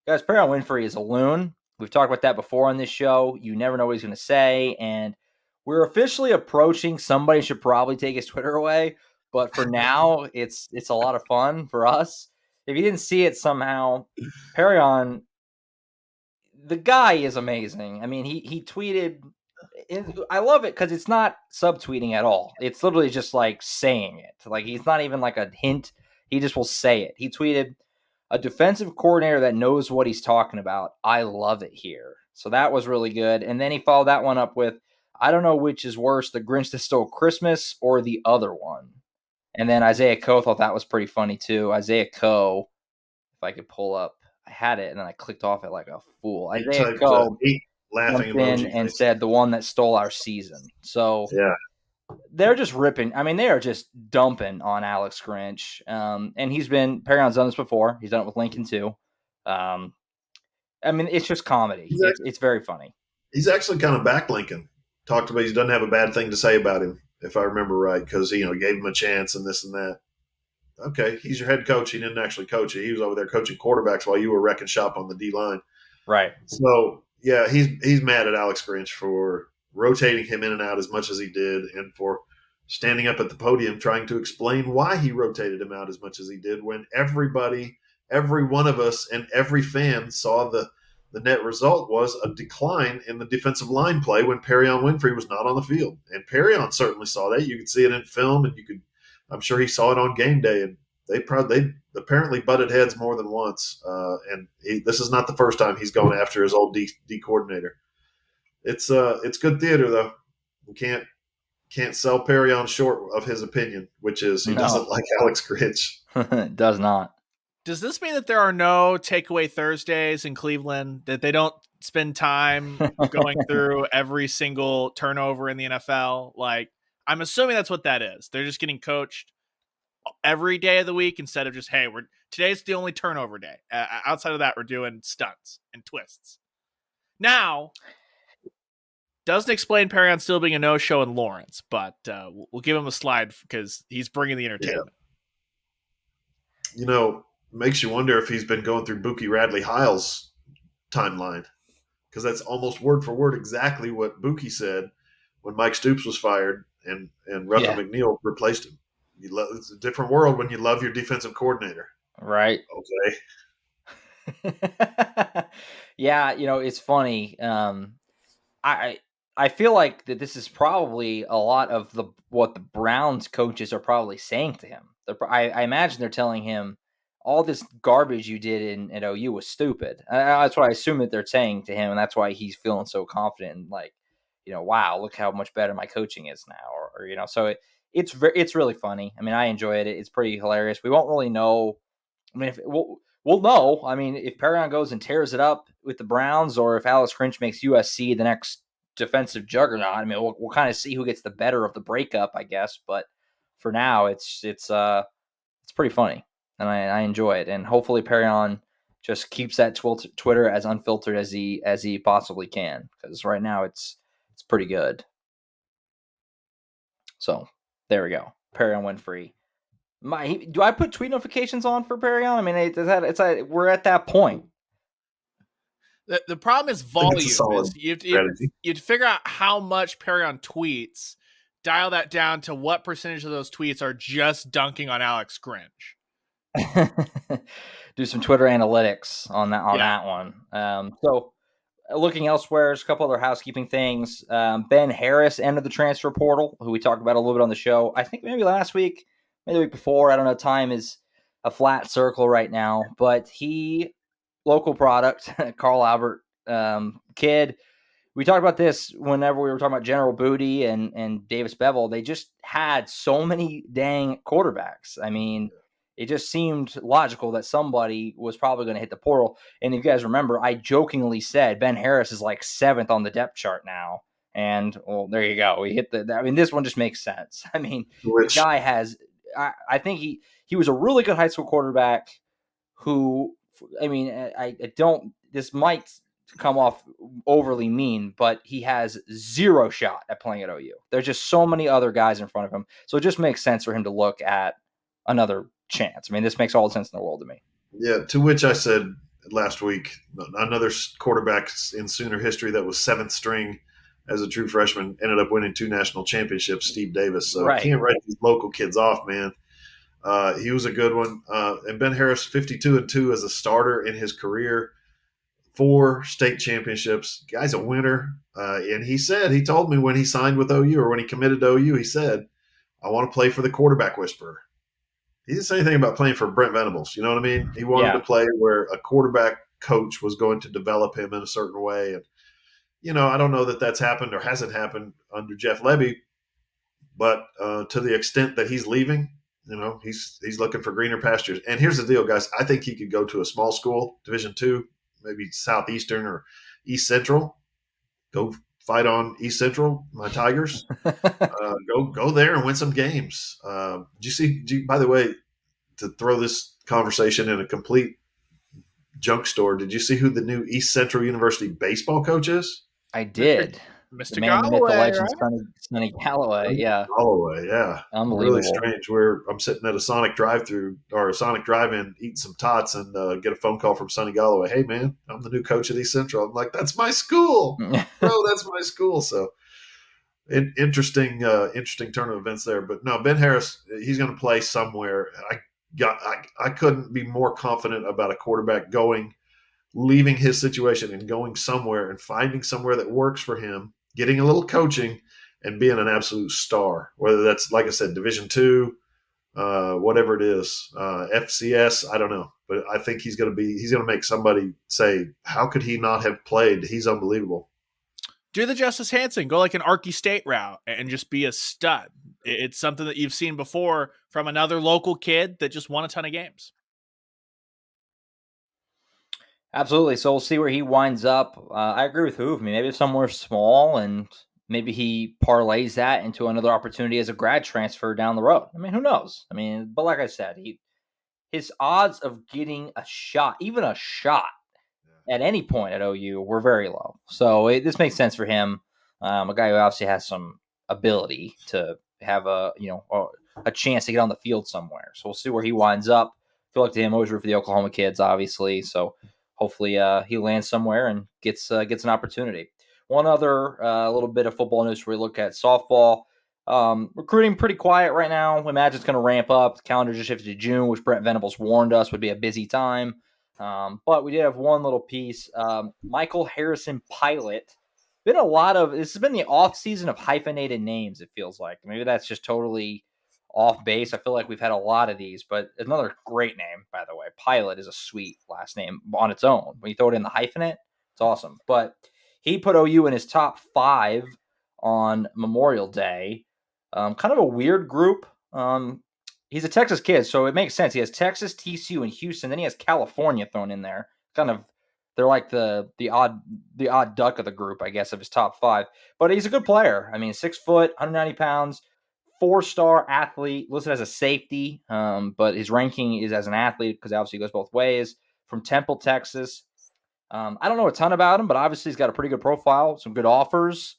Guys, Perron Winfrey is a loon. We've talked about that before on this show. You never know what he's going to say. And we're officially approaching, somebody should probably take his Twitter away. But for now, it's a lot of fun for us. If you didn't see it somehow, Perron, the guy is amazing. I mean, he tweeted. I love it because it's not subtweeting at all. It's literally just like saying it. Like, he's not even like a hint. He just will say it. He tweeted, "A defensive coordinator that knows what he's talking about. I love it here." So that was really good. And then he followed that one up with, "I don't know which is worse, the Grinch that Stole Christmas or the other one." And then Isaiah Coe thought that was pretty funny too. Isaiah Coe, if I could pull up, I had it and then I clicked off it like a fool. Isaiah Coe laughing jumped in and said, "The one that stole our season." So yeah. They're just ripping. I mean, they are just dumping on Alex Grinch. And Perron's done this before. He's done it with Lincoln too. I mean, it's just comedy. It's very funny. He's actually kind of back Lincoln. Talked about he doesn't have a bad thing to say about him, if I remember right, because gave him a chance and this and that. Okay, he's your head coach. He didn't actually coach you. He was over there coaching quarterbacks while you were wrecking shop on the D line. Right. So yeah, he's mad at Alex Grinch for rotating him in and out as much as he did, and for standing up at the podium trying to explain why he rotated him out as much as he did, when every one of us and every fan saw the net result was a decline in the defensive line play when Perron Winfrey was not on the field. And Perron certainly saw that. You could see it in film, and I'm sure he saw it on game day, and they apparently butted heads more than once. This is not the first time he's gone after his old D coordinator. It's good theater, though. We can't sell Perron short of his opinion, which is he doesn't like Alex Grinch. It does not. Does this mean that there are no takeaway Thursdays in Cleveland, that they don't spend time going through every single turnover in the NFL? Like, I'm assuming that's what that is. They're just getting coached every day of the week instead of just, hey, today's the only turnover day. Outside of that, we're doing stunts and twists. Now, doesn't explain Perron still being a no-show in Lawrence, but we'll give him a slide because he's bringing the entertainment. Yeah. Makes you wonder if he's been going through Buki Radley-Hiles' timeline, because that's almost word for word exactly what Buki said when Mike Stoops was fired and Ruffin McNeil replaced him. It's a different world when you love your defensive coordinator. Right. Okay. Yeah, it's funny. I feel like that this is probably a lot of what the Browns coaches are probably saying to him. I imagine they're telling him, all this garbage you did at OU was stupid. That's what I assume that they're saying to him, and that's why he's feeling so confident and like, wow, look how much better my coaching is now, or so it's really funny. I mean, I enjoyed it. It's pretty hilarious. We won't really know. I mean, we'll know. I mean, if Perron goes and tears it up with the Browns, or if Alex Grinch makes USC the next defensive juggernaut, I mean, we'll kind of see who gets the better of the breakup, I guess. But for now, it's pretty funny, and I enjoy it. And hopefully, Perron just keeps that Twitter as unfiltered as he possibly can, because right now it's pretty good. So there we go, Perron Winfrey. Do I put tweet notifications on for Perron? I mean, we're at that point. The problem is volume. You have to figure out how much Perron tweets, dial that down to what percentage of those tweets are just dunking on Alex Grinch. do some Twitter analytics on that one. So looking elsewhere, there's a couple other housekeeping things. Ben Harris entered the transfer portal, who we talked about a little bit on the show. I think maybe last week, maybe the week before. I don't know. Time is a flat circle right now, but local product, Carl Albert kid. We talked about this whenever we were talking about General Booty and Davis Bevel. They just had so many dang quarterbacks. I mean, it just seemed logical that somebody was probably going to hit the portal. And if you guys remember, I jokingly said Ben Harris is like 7th on the depth chart now. And, well, there you go. We hit this one just makes sense. I mean, the guy has – I think he was a really good high school quarterback who – I mean, I don't – this might – come off overly mean, but he has zero shot at playing at OU. There's just so many other guys in front of him. So it just makes sense for him to look at another chance. I mean, this makes all the sense in the world to me. Yeah, to which I said last week, another quarterback in Sooner history that was 7th string as a true freshman ended up winning 2 national championships, Steve Davis. So Can't write these local kids off, man. He was a good one. And Ben Harris, 52-2 as a starter in his career. 4 state championships. Guy's a winner. And he told me when he signed with OU or when he committed to OU, he said, I want to play for the quarterback whisperer. He didn't say anything about playing for Brent Venables. You know what I mean? He wanted to play where a quarterback coach was going to develop him in a certain way. And, I don't know that that's happened or hasn't happened under Jeff Lebby, but to the extent that he's leaving, he's looking for greener pastures. And here's the deal, guys. I think he could go to a small school, Division II, maybe Southeastern or East Central. Go fight on East Central, my Tigers. Go there and win some games. By the way, to throw this conversation in a complete junk store, did you see who the new East Central University baseball coach is? I did. Mr. Callaway, right? Sonny Callaway, yeah. Callaway, yeah. Unbelievable. Really strange. I'm sitting at a Sonic drive-thru or a Sonic drive-in eating some tots and get a phone call from Sonny Callaway. Hey, man, I'm the new coach at East Central. I'm like, that's my school. Bro, that's my school. So interesting turn of events there. But no, Ben Harris, he's going to play somewhere. I couldn't be more confident about a quarterback leaving his situation and going somewhere and finding somewhere that works for him, getting a little coaching, and being an absolute star, whether that's, like I said, Division II, whatever it is, FCS, I don't know. But I think he's going to make somebody say, how could he not have played? He's unbelievable. Do the Justice Hansen, go like an Arky State route and just be a stud. It's something that you've seen before from another local kid that just won a ton of games. Absolutely. So we'll see where he winds up. I agree with Hoover. I mean, maybe somewhere small, and maybe he parlays that into another opportunity as a grad transfer down the road. I mean, who knows? I mean, but like I said, his odds of getting a shot, even a shot at any point at OU, were very low. So this makes sense for him. A guy who obviously has some ability to have a chance to get on the field somewhere. So we'll see where he winds up. I feel like to him, always root for the Oklahoma kids, obviously. So hopefully he lands somewhere and gets an opportunity. One other little bit of football news where we look at softball. Recruiting pretty quiet right now. We imagine it's going to ramp up. The calendar just shifted to June, which Brent Venables warned us would be a busy time. But we did have one little piece. Michael Harrison Pilot. This has been the off season of hyphenated names, it feels like. Maybe that's just totally off base. I feel like we've had a lot of these, but another great name, by the way. Pilot is a sweet last name on its own. When you throw it in the hyphenate, it's awesome. But he put OU in his top 5 on Memorial Day. Kind of a weird group. He's a Texas kid, so it makes sense. He has Texas, TCU, and Houston. Then he has California thrown in there. They're like the odd duck of the group, I guess, of his top 5. But he's a good player. I mean, 6 foot, 190 pounds. 4-star athlete, listed as a safety, but his ranking is as an athlete because obviously he goes both ways. From Temple, Texas. I don't know a ton about him, but obviously he's got a pretty good profile, some good offers,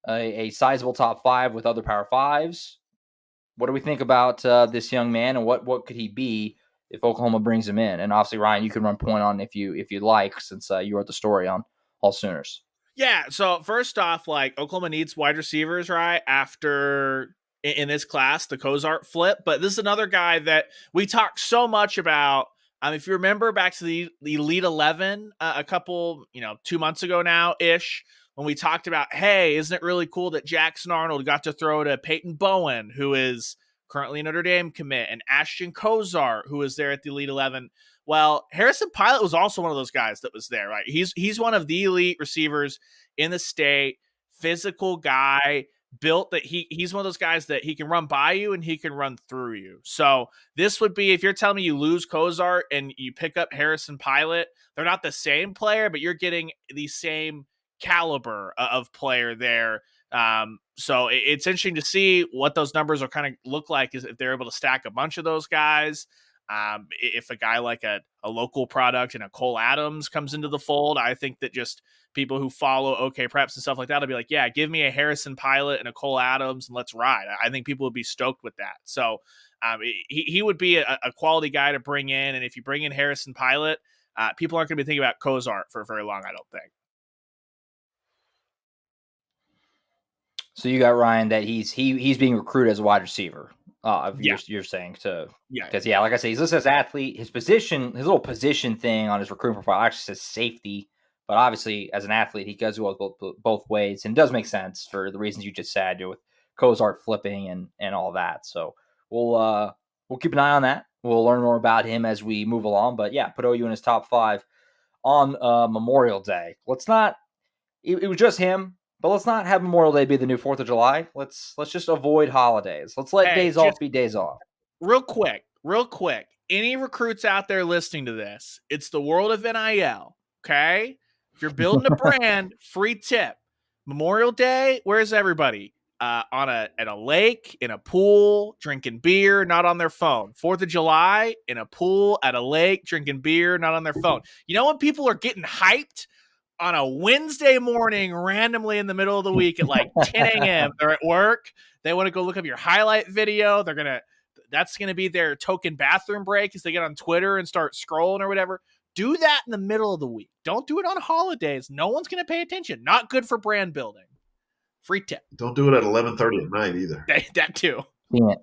a sizable top 5 with other Power 5s. What do we think about this young man, and what could he be if Oklahoma brings him in? And obviously, Ryan, you can run point on if you'd like, since you wrote the story on AllSooners. Yeah, so first off, like Oklahoma needs wide receivers, right? After in this class, the Cozart flip, but this is another guy that we talk so much about If you remember back to the Elite 11 a couple, 2 months ago now-ish, when we talked about, hey, isn't it really cool that Jackson Arnold got to throw to Peyton Bowen, who is currently a Notre Dame commit, and Ashton Kozar, who was there at the Elite 11. Well, Harrison Pilot was also one of those guys that was there, right? He's one of the elite receivers in the state, physical guy, built that he's one of those guys that he can run by you and he can run through you. So this would be, if you're telling me you lose Kozar and you pick up Harrison Pilot, they're not the same player, but you're getting the same caliber of player there. So it's interesting to see what those numbers will kind of look like, is if they're able to stack a bunch of those guys. If a guy like a local product and a Cole Adams comes into the fold, I think that just people who follow OK Preps and stuff like that will be like, yeah, give me a Harrison Pilot and a Cole Adams and let's ride. I think people would be stoked with that. So he would be a quality guy to bring in. And if you bring in Harrison Pilot, people aren't going to be thinking about Kozar for very long, I don't think. So you got Ryan that he's being recruited as a wide receiver. You're saying to, because like I say, he's listed as athlete. His little position thing on his recruitment profile actually says safety, but obviously as an athlete, he does go both ways, and it does make sense for the reasons you just said, with Kozart flipping and all that. So we'll keep an eye on that. We'll learn more about him as we move along. But yeah, put OU in his top 5 on Memorial Day. Let's not. It was just him. But let's not have Memorial Day be the new 4th of July. Let's just avoid holidays. Let's let days off be days off. Real quick. Any recruits out there listening to this, it's the world of NIL, okay? If you're building a brand, free tip. Memorial Day, where's everybody? At a lake, in a pool, drinking beer, not on their phone. 4th of July, in a pool, at a lake, drinking beer, not on their phone. You know when people are getting hyped? On a Wednesday morning, randomly in the middle of the week at like 10 a.m., they're at work. They want to go look up your highlight video. That's going to be their token bathroom break as they get on Twitter and start scrolling or whatever. Do that in the middle of the week. Don't do it on holidays. No one's going to pay attention. Not good for brand building. Free tip. Don't do it at 11:30 at night either. That too. Yeah.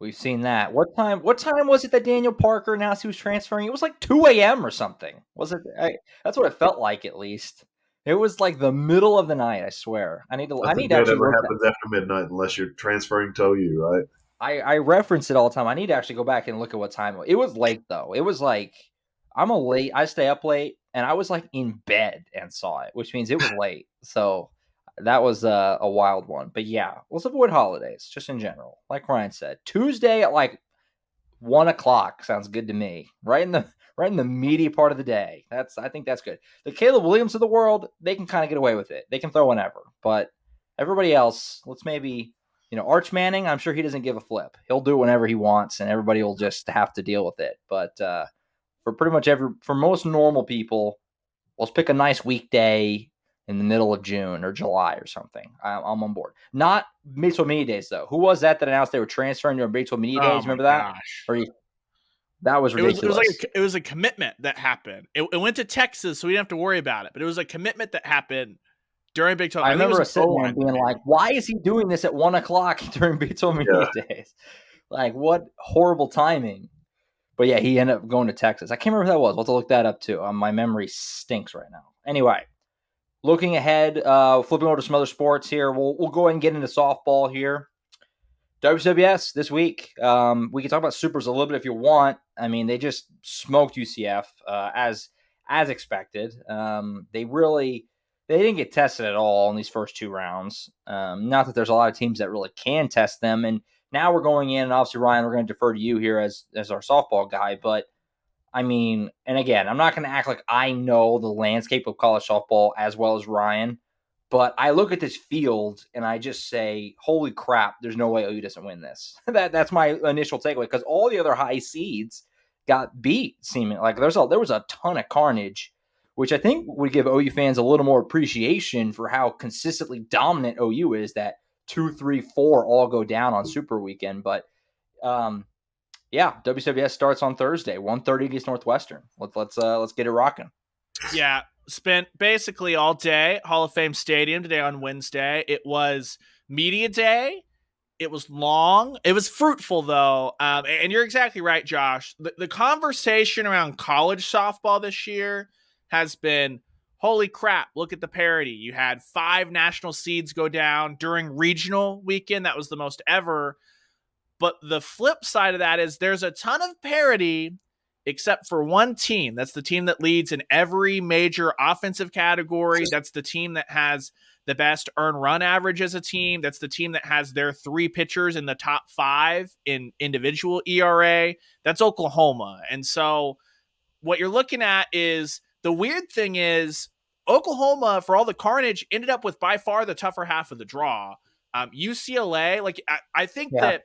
We've seen that. What time was it that Daniel Parker announced he was transferring? It was like 2 a.m. or something. Was it? That's what it felt like, at least. It was like the middle of the night, I swear. I need to actually never happens after midnight unless you're transferring to OU, right? I reference it all the time. I need to actually go back and look at what time it was. Late, though. It was like, I stay up late, and I was like in bed and saw it, which means it was late. So that was a wild one. But yeah, let's avoid holidays just in general. Like Ryan said, Tuesday at like 1 o'clock sounds good to me. Right in the meaty part of the day. I think that's good. The Caleb Williams of the world, they can kind of get away with it. They can throw whenever. But everybody else, let's maybe, Arch Manning, I'm sure he doesn't give a flip. He'll do it whenever he wants, and everybody will just have to deal with it. But for most normal people, let's pick a nice weekday in the middle of June or July or something. I'm on board. Not Batesville Media Days, though. Who was that announced they were transferring to Batesville Media Days? Remember that? That was ridiculous. It was a commitment that happened. It went to Texas, so we didn't have to worry about it. But it was a commitment that happened during Big 12. I remember sitting there being like, why is he doing this at 1 o'clock during Batesville Media Days? Like, what horrible timing. But yeah, he ended up going to Texas. I can't remember who that was. We'll have to look that up, too. My memory stinks right now. Anyway. Looking ahead, flipping over to some other sports here, we'll go ahead and get into softball here. WCWS this week. We can talk about Supers a little bit if you want. I mean, they just smoked UCF as expected. They didn't get tested at all in these first 2 rounds. Not that there's a lot of teams that really can test them. And now we're going in, and obviously, Ryan, we're going to defer to you here as our softball guy, but I mean, and again, I'm not going to act like I know the landscape of college softball as well as Ryan, but I look at this field and I just say, holy crap, there's no way OU doesn't win this. That's my initial takeaway, because all the other high seeds got beat, seemingly. Like there was a ton of carnage, which I think would give OU fans a little more appreciation for how consistently dominant OU is, that 2, 3, 4 all go down on Super Weekend. But yeah, WCWS starts on Thursday, 1:30 against Northwestern. Let's get it rocking. Yeah, spent basically all day Hall of Fame Stadium today on Wednesday. It was media day, It was long. It was fruitful, though. And you're exactly right, Josh. The conversation around college softball this year has been, holy crap, look at the parity. You had 5 national seeds go down during regional weekend. That was the most ever. But the flip side of that is there's a ton of parity except for one team. That's the team that leads in every major offensive category. That's the team that has the best earn run average as a team. That's the team that has their 3 pitchers in the top 5 in individual ERA. That's Oklahoma. And so what you're looking at is, the weird thing is Oklahoma, for all the carnage, ended up with by far the tougher half of the draw. UCLA, like I think that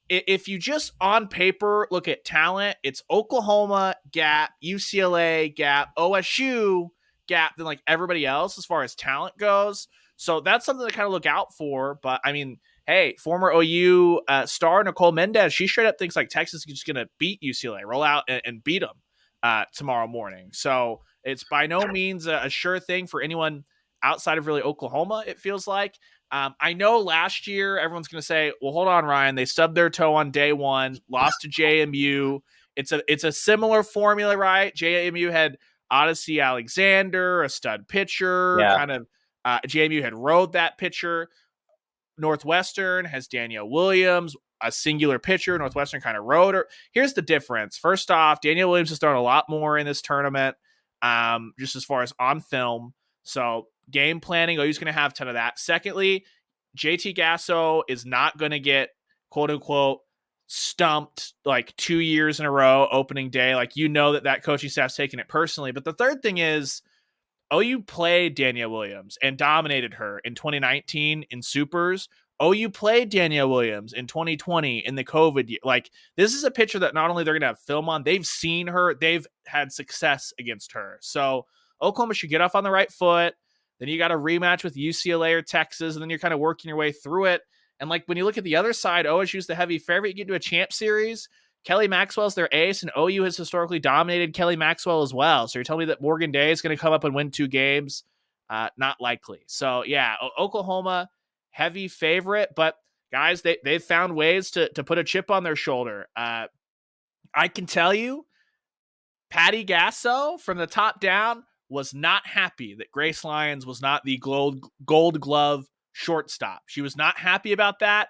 if you just on paper look at talent, it's Oklahoma, gap, UCLA, gap, OSU, gap, than like everybody else as far as talent goes. So that's something to kind of look out for. But I mean, hey, former OU star Nicole Mendez, she straight up thinks like Texas is just going to beat UCLA, roll out and beat them tomorrow morning. So it's by no means a sure thing for anyone outside of really Oklahoma, it feels like. I know last year everyone's going to say, well, hold on, Ryan. They stubbed their toe on day one, lost to JMU. It's a similar formula, right? JMU had Odyssey Alexander, a stud pitcher, kind of JMU had rode that pitcher. Northwestern has Danielle Williams, a singular pitcher. Northwestern kind of rode her. Here's the difference. First off, Danielle Williams has thrown a lot more in this tournament, just as far as on film. So game planning, OU's going to have a ton of that. Secondly, JT Gasso is not going to get, quote unquote, stumped like 2 years in a row opening day. Like, that coaching staff's taking it personally. But the third thing is, OU played Danielle Williams and dominated her in 2019 in Supers. OU played Danielle Williams in 2020 in the COVID year. Like, this is a pitcher that not only they're going to have film on, they've seen her, they've had success against her. So Oklahoma should get off on the right foot. Then you got a rematch with UCLA or Texas, and then you're kind of working your way through it. And like when you look at the other side, OSU's the heavy favorite. You get into a champ series. Kelly Maxwell's their ace, and OU has historically dominated Kelly Maxwell as well. So you're telling me that Morgan Day is going to come up and win 2 games? Not likely. So yeah, Oklahoma, heavy favorite, but guys, they've found ways to put a chip on their shoulder. I can tell you, Patty Gasso from the top down was not happy that Grace Lyons was not the gold glove shortstop. She was not happy about that.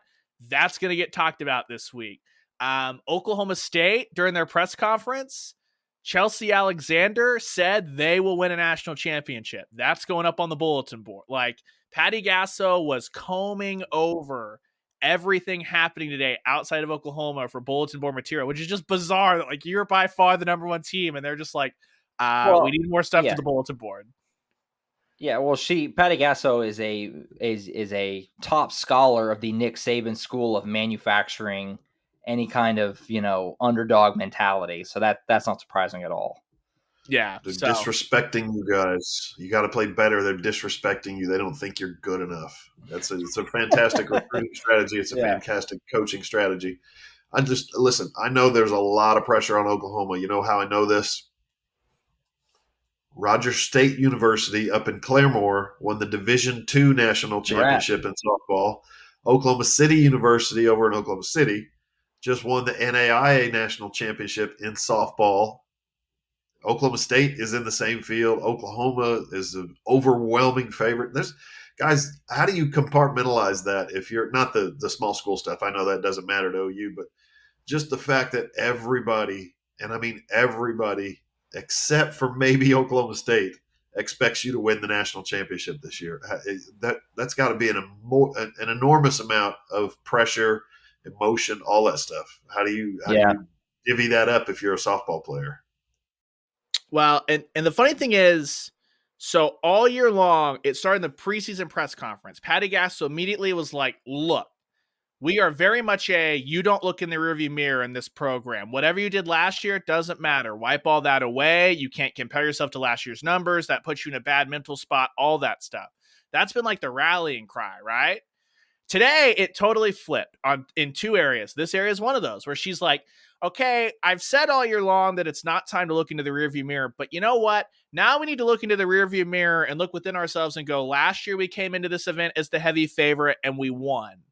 That's going to get talked about this week. Oklahoma State, during their press conference, Chelsea Alexander said they will win a national championship. That's going up on the bulletin board. Like, Patty Gasso was combing over everything happening today outside of Oklahoma for bulletin board material, which is just bizarre that like you're by far the number 1 team and they're just like, we need more stuff to the bulletin board. Yeah, well, Patty Gasso is a top scholar of the Nick Saban School of Manufacturing any kind of, underdog mentality. So that's not surprising at all. Yeah. They're disrespecting you guys. You got to play better. They're disrespecting you. They don't think you're good enough. It's a fantastic recruiting strategy. It's a fantastic coaching strategy. Listen, I know there's a lot of pressure on Oklahoma. You know how I know this? Rogers State University up in Claremore won the Division II national championship in softball. Oklahoma City University over in Oklahoma City just won the NAIA national championship in softball. Oklahoma State is in the same field. Oklahoma is an overwhelming favorite. Guys, how do you compartmentalize that if you're not the small school stuff? I know that doesn't matter to OU, but just the fact that everybody, and I mean everybody, except for maybe Oklahoma State, expects you to win the national championship this year. That's got to be an enormous amount of pressure, emotion, all that stuff. How do you divvy that up if you're a softball player? Well, and the funny thing is, so all year long, it started in the preseason press conference. Patty Gasso immediately was like, look, we are very much you don't look in the rearview mirror in this program. Whatever you did last year, it doesn't matter. Wipe all that away. You can't compare yourself to last year's numbers. That puts you in a bad mental spot, all that stuff. That's been like the rallying cry, right? Today, it totally flipped in 2 areas. This area is one of those where she's like, okay, I've said all year long that it's not time to look into the rearview mirror, but you know what? Now we need to look into the rearview mirror and look within ourselves and go, last year we came into this event as the heavy favorite and we won.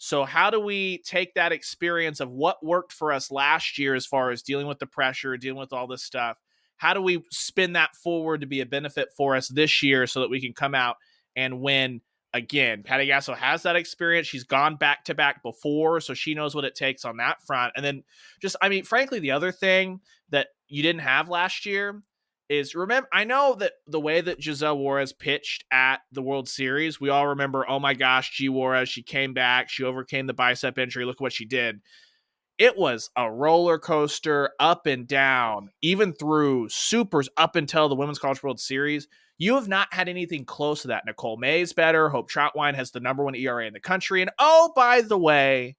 So how do we take that experience of what worked for us last year as far as dealing with the pressure, dealing with all this stuff? How do we spin that forward to be a benefit for us this year so that we can come out and win again? Patty Gasso has that experience. She's gone back-to-back before, so she knows what it takes on that front. And then frankly, the other thing that you didn't have last year is, remember, I know that the way that Giselle Juarez pitched at the World Series, we all remember, oh my gosh, G Juarez, she came back, she overcame the bicep injury, look what she did. It was a roller coaster, up and down, even through supers up until the Women's College World Series. You have not had anything close to that. Nicole May's better. Hope Troutwine has the #1 ERA in the country. And oh, by the way,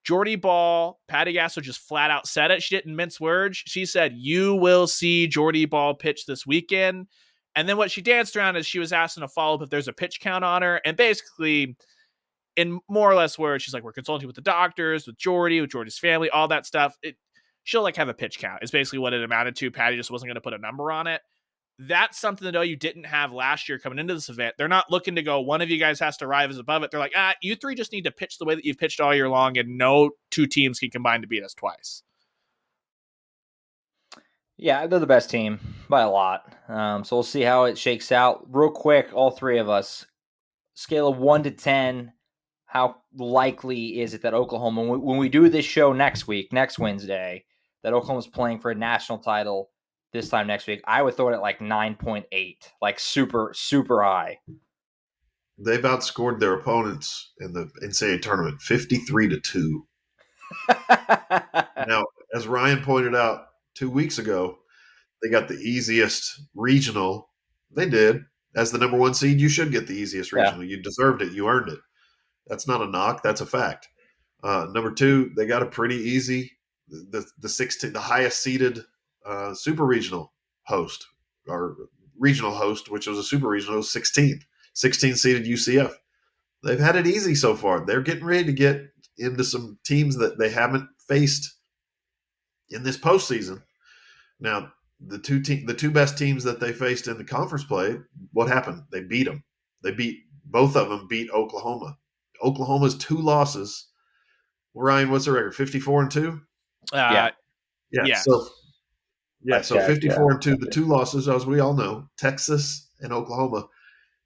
Jordy Ball, Patty Gasso just flat out said it. She didn't mince words. She said, you will see Jordy Ball pitch this weekend. And then what she danced around is she was asking to follow up if there's a pitch count on her. And basically, in more or less words, she's like, we're consulting with the doctors, with Jordy's family, all that stuff. She'll have a pitch count is basically what it amounted to. Patty just wasn't going to put a number on it. That's something that you didn't have last year coming into this event. They're not looking to go, one of you guys has to rise above it. They're like, you three just need to pitch the way that you've pitched all year long, and no two teams can combine to beat us twice. Yeah, they're the best team by a lot. So we'll see how it shakes out. Real quick, all three of us, scale of 1 to 10, how likely is it that Oklahoma, when we do this show next Wednesday, that Oklahoma's playing for a national title this time next week? I would throw it at 9.8, super, super high. They've outscored their opponents in the NCAA tournament 53-2. Now, as Ryan pointed out 2 weeks ago, they got the easiest regional. They did. As the #1 seed, you should get the easiest regional. Yeah. You deserved it. You earned it. That's not a knock. That's a fact. Number 2, they got a pretty easy, the highest seeded super regional host, or regional host, which was a super regional, 16th seeded UCF. They've had it easy so far. They're getting ready to get into some teams that they haven't faced in this postseason. Now, the two best teams that they faced in the conference play, what happened? They beat them. Both of them beat Oklahoma. Oklahoma's 2 losses. Ryan, what's the record? 54-2? Yeah. So 54-2, the 2 losses, as we all know, Texas and Oklahoma.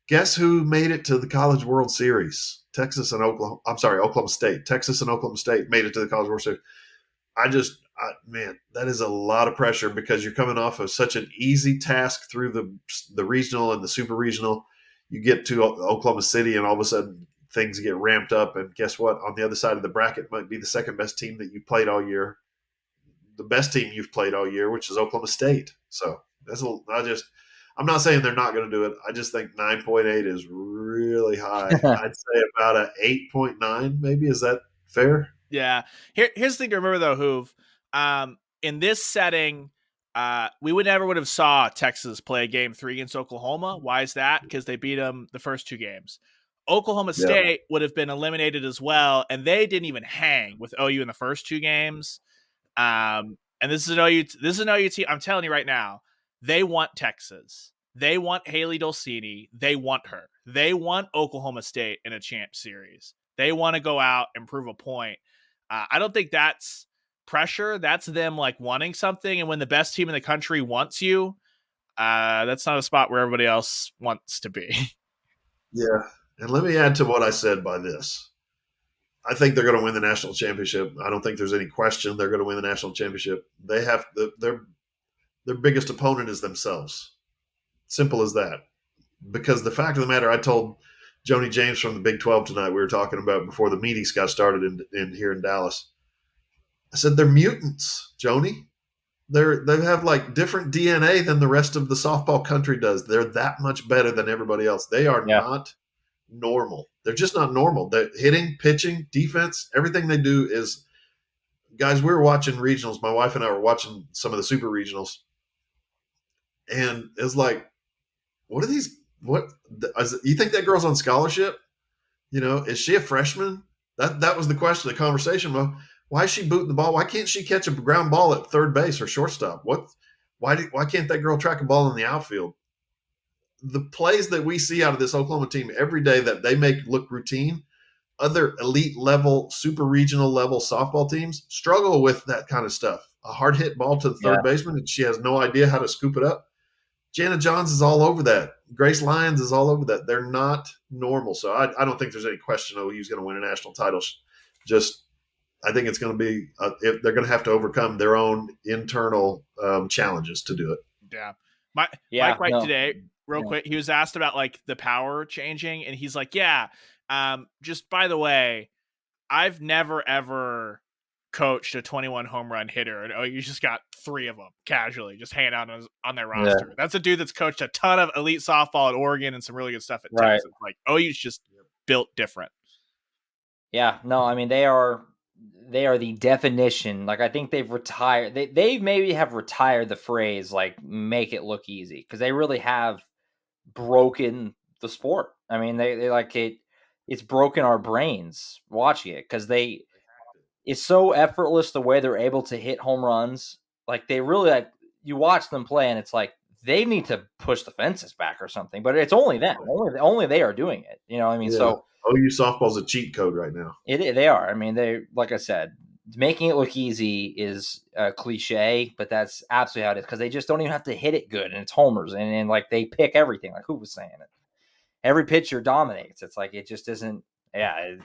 Guess who made it to the College World Series? Oklahoma State. Texas and Oklahoma State made it to the College World Series. Man, that is a lot of pressure because you're coming off of such an easy task through the regional and the super regional. You get to Oklahoma City and all of a sudden things get ramped up. And guess what? On the other side of the bracket might be the second best team that you've played all year. The best team you've played all year, which is Oklahoma State. So I'm not saying they're not going to do it. I just think 9.8 is really high. I'd say about a 8.9 maybe. Is that fair? Yeah. Here's the thing to remember though, Hoove. In this setting, we would have saw Texas play game 3 against Oklahoma. Why is that? Because they beat them the first 2 games. Oklahoma State would have been eliminated as well, and they didn't even hang with OU in the first 2 games. And this is an OU team. I'm telling you right now, they want Texas. They want Haley Dulcini. They want her. They want Oklahoma State in a champ series. They want to go out and prove a point. I don't think that's pressure. That's them wanting something. And when the best team in the country wants you, that's not a spot where everybody else wants to be. Yeah. And let me add to what I said by this. I think they're going to win the national championship. I don't think there's any question they're going to win the national championship. They have their biggest opponent is themselves. Simple as that. Because the fact of the matter, I told Joni James from the Big 12 tonight, we were talking about before the meetings got started in here in Dallas. I said, they're mutants, Joni. They have different DNA than the rest of the softball country does. They're that much better than everybody else. They are not normal. They're just not normal. They're hitting, pitching, defense, everything they do is – guys, we were watching regionals. My wife and I were watching some of the super regionals. And it's what are these – you think that girl's on scholarship? Is she a freshman? That was the question, the conversation. Well, why is she booting the ball? Why can't she catch a ground ball at third base or shortstop? Why can't that girl track a ball in the outfield? The plays that we see out of this Oklahoma team every day that they make look routine, other elite level, super regional level softball teams struggle with that kind of stuff. A hard hit ball to the third baseman, and she has no idea how to scoop it up. Jana Johns is all over that. Grace Lyons is all over that. They're not normal. So I don't think there's any question OU's going to win a national title. I think it's going to be if they're going to have to overcome their own internal challenges to do it. Yeah. Mike White today, real quick, he was asked about like the power changing, and he's like, yeah, just by the way, I've never ever coached a 21 home run hitter, and you just got 3 of them casually just hanging out on their roster. Yeah. That's a dude that's coached a ton of elite softball at Oregon and some really good stuff at Texas. Like OU's just built different. Yeah, no, I mean they are the definition. Like I think they've retired. They maybe have retired the phrase like make it look easy, because they really have broken the sport. I mean they like it. It's broken our brains watching it, because it's so effortless the way they're able to hit home runs. Like they really like you watch them play, and it's like they need to push the fences back or something. But it's only them. Only they are doing it. You know what I mean? Yeah. So OU softball's a cheat code right now. They are. I mean, they, like I said, making it look easy is a cliche, but that's absolutely how it is, because they just don't even have to hit it good, and it's homers, and like they pick everything. Like who was saying it? Every pitcher dominates. It's like it just isn't. Yeah.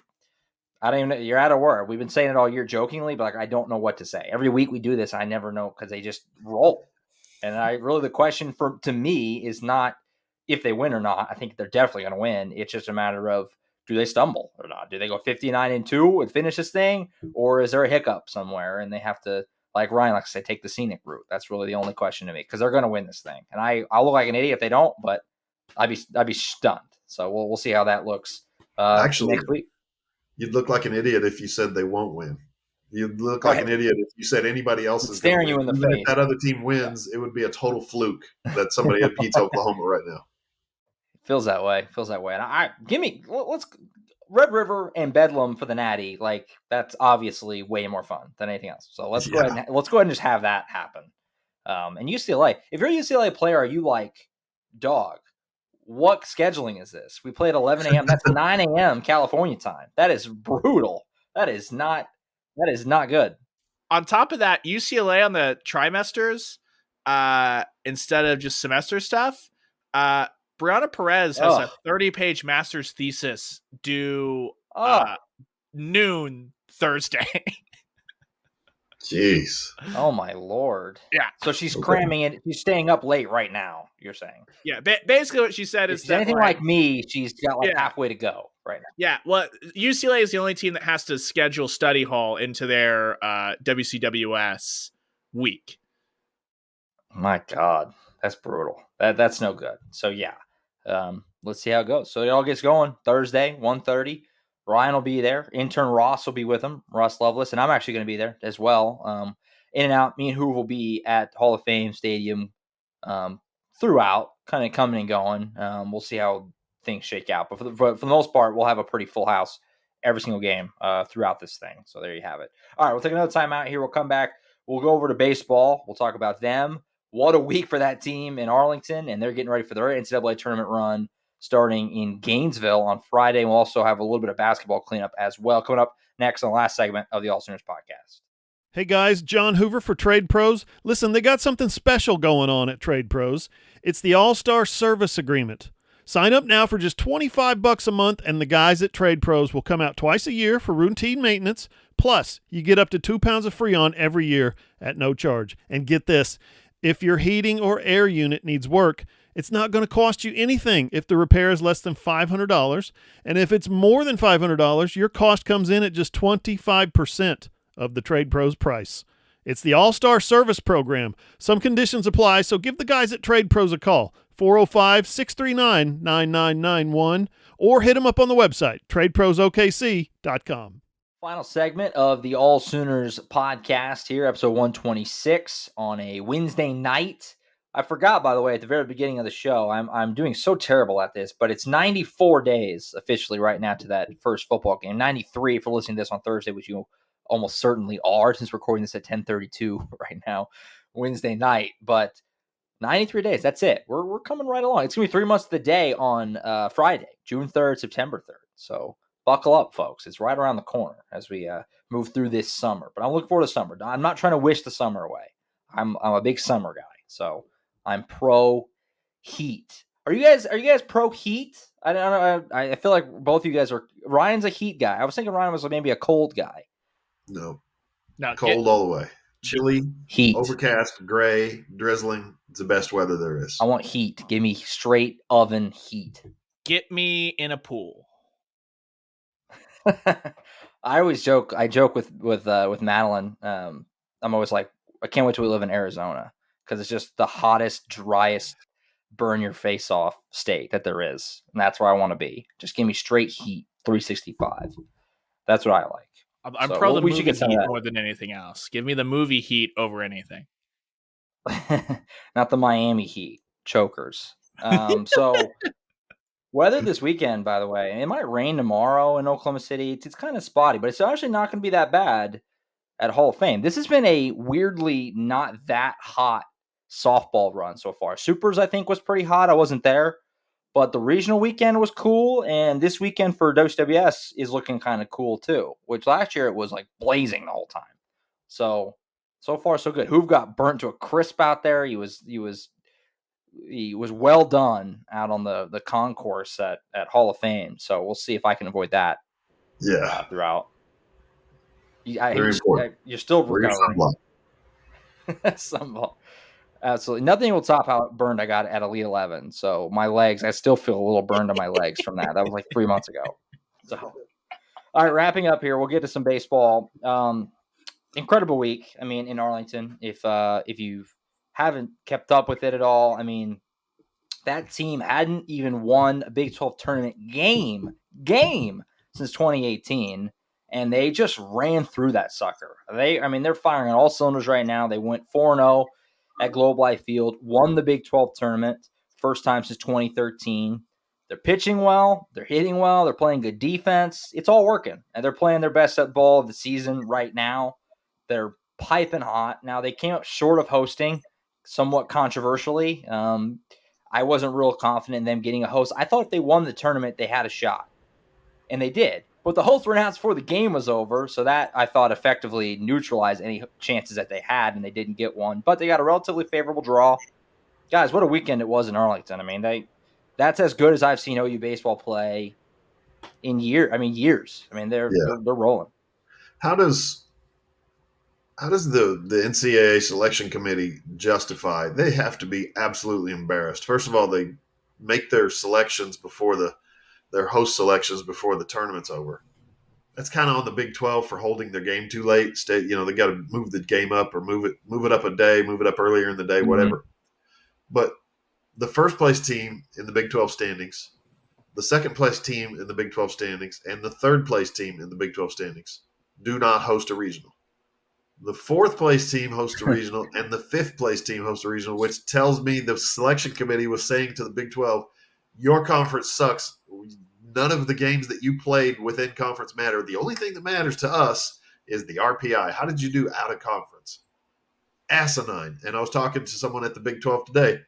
I don't even know. You're out of word. We've been saying it all year jokingly, but like I don't know what to say. Every week we do this, I never know, because they just roll. And the question to me is not if they win or not. I think they're definitely going to win. It's just a matter of, do they stumble or not? Do they go 59-2 and finish this thing, or is there a hiccup somewhere and they have to, like Ryan likes to say, take the scenic route? That's really the only question to me, because they're going to win this thing. And I'll look like an idiot if they don't, but I'd be stunned. So we'll see how that looks. Actually, next week. You'd look like an idiot if you said they won't win. You'd look like an idiot if you said anybody else is staring you in the face. If that other team wins, it would be a total fluke that somebody had beats Oklahoma right now. Feels that way. And let's Red River and Bedlam for the Natty. Like that's obviously way more fun than anything else. So let's go ahead and just have that happen. And UCLA, if you're a UCLA player, are you like, dog, what scheduling is this? We play at 11 a.m. That's 9 a.m. California time. That is brutal. That is not good. On top of that, UCLA on the trimesters, instead of just semester stuff, Brianna Perez has a 30-page master's thesis due noon Thursday. Jeez. Oh my Lord. Yeah. So she's cramming it. She's staying up late right now, you're saying? Yeah. Basically what she said is that anything like me, she's got halfway to go right now. Yeah. Well, UCLA is the only team that has to schedule study hall into their WCWS week. My God. That's brutal. That's no good. So yeah. Let's see how it goes. So it all gets going Thursday, 1:30. Ryan will be there. Intern Ross will be with him, Ross Lovelace, and I'm actually going to be there as well. In and out, me and Hoover will be at Hall of Fame Stadium throughout, kind of coming and going. We'll see how things shake out. But for the most part, we'll have a pretty full house every single game throughout this thing. So there you have it. All right, we'll take another time out here. We'll come back. We'll go over to baseball. We'll talk about them. What a week for that team in Arlington, and they're getting ready for their NCAA tournament run starting in Gainesville on Friday. We'll also have a little bit of basketball cleanup as well coming up next on the last segment of the AllSooners Podcast. Hey guys, John Hoover for Trade Pros. Listen, they got something special going on at Trade Pros. It's the All-Star Service Agreement. Sign up now for just $25 a month, and the guys at Trade Pros will come out twice a year for routine maintenance. Plus, you get up to 2 pounds of Freon every year at no charge. And get this, if your heating or air unit needs work, it's not going to cost you anything if the repair is less than $500. And if it's more than $500, your cost comes in at just 25% of the Trade Pros price. It's the All-Star Service Program. Some conditions apply, so give the guys at Trade Pros a call, 405-639-9991, or hit them up on the website, tradeprosokc.com. Final segment of the AllSooners Podcast here, episode 126 on a Wednesday night. I forgot, by the way, at the very beginning of the show, I'm doing so terrible at this, but it's 94 days officially right now to that first football game. 93 if you're listening to this on Thursday, which you almost certainly are, since recording this at 10:32 right now, Wednesday night. But 93 days, that's it. We're coming right along. It's going to be 3 months to the day on Friday, June 3rd, September 3rd. So buckle up, folks. It's right around the corner as we move through this summer. But I'm looking forward to summer. I'm not trying to wish the summer away. I'm a big summer guy, so I'm pro Heat. Are you guys pro Heat? I don't know. I feel like both of you guys are. Ryan's a Heat guy. I was thinking Ryan was maybe a cold guy. No, No, cold all the way. Chilly, Heat. overcast, gray, drizzling. It's the best weather there is. I want heat. Give me straight oven heat. Get me in a pool. I always joke. I joke with Madeline. I'm always like, I can't wait till we live in Arizona because it's just the hottest, driest, burn your face off state that there is, and that's where I want to be. Just give me straight heat, 365. That's what I like. I'm pro the movie Heat more than anything else. Give me the movie Heat over anything. Not the Miami Heat chokers. So weather this weekend, by the way, it might rain tomorrow in Oklahoma City. It's kind of spotty, but it's actually not going to be that bad at Hall of Fame. This has been a weirdly not that hot softball run so far. Supers, I think, was pretty hot. I wasn't there, but the regional weekend was cool, and this weekend for WWS is looking kind of cool too, which last year it was like blazing the whole time. So far so good. Hoove got burnt to a crisp out there. He was well done out on the concourse at Hall of Fame. So we'll see if I can avoid that. Yeah, throughout. You're still recovering. Sunball. Absolutely. Nothing will top how burned I got at Elite 11. So my legs, I still feel a little burned on my legs from that. That was like 3 months ago. So, all right, wrapping up here. We'll get to some baseball. Incredible week. I mean, in Arlington, if you haven't kept up with it at all, I mean, that team hadn't even won a Big 12 tournament game since 2018. And they just ran through that sucker. They're firing on all cylinders right now. They went 4-0 at Globe Life Field, won the Big 12 tournament, first time since 2013. They're pitching well. They're hitting well. They're playing good defense. It's all working. And they're playing their best at ball of the season right now. They're piping hot. Now, they came up short of hosting, somewhat controversially. I wasn't real confident in them getting a host. I thought if they won the tournament, they had a shot. And they did. But the host were announced before the game was over, so that, I thought, effectively neutralized any chances that they had, and they didn't get one. But they got a relatively favorable draw. Guys, what a weekend it was in Arlington. I mean, that's as good as I've seen OU baseball play in years. I mean, they're rolling. How does the NCAA selection committee justify? They have to be absolutely embarrassed. First of all, they make their selections before their host selections before the tournament's over. That's kind of on the Big 12 for holding their game too late. They got to move the game up or move it up a day, move it up earlier in the day, whatever. But the first place team in the Big 12 standings, the second place team in the Big 12 standings, and the third place team in the Big 12 standings do not host a regional. The fourth place team hosts a regional, and the fifth place team hosts a regional, which tells me the selection committee was saying to the Big 12, your conference sucks. None of the games that you played within conference matter. The only thing that matters to us is the RPI. How did you do out of conference? Asinine. And I was talking to someone at the Big 12 today.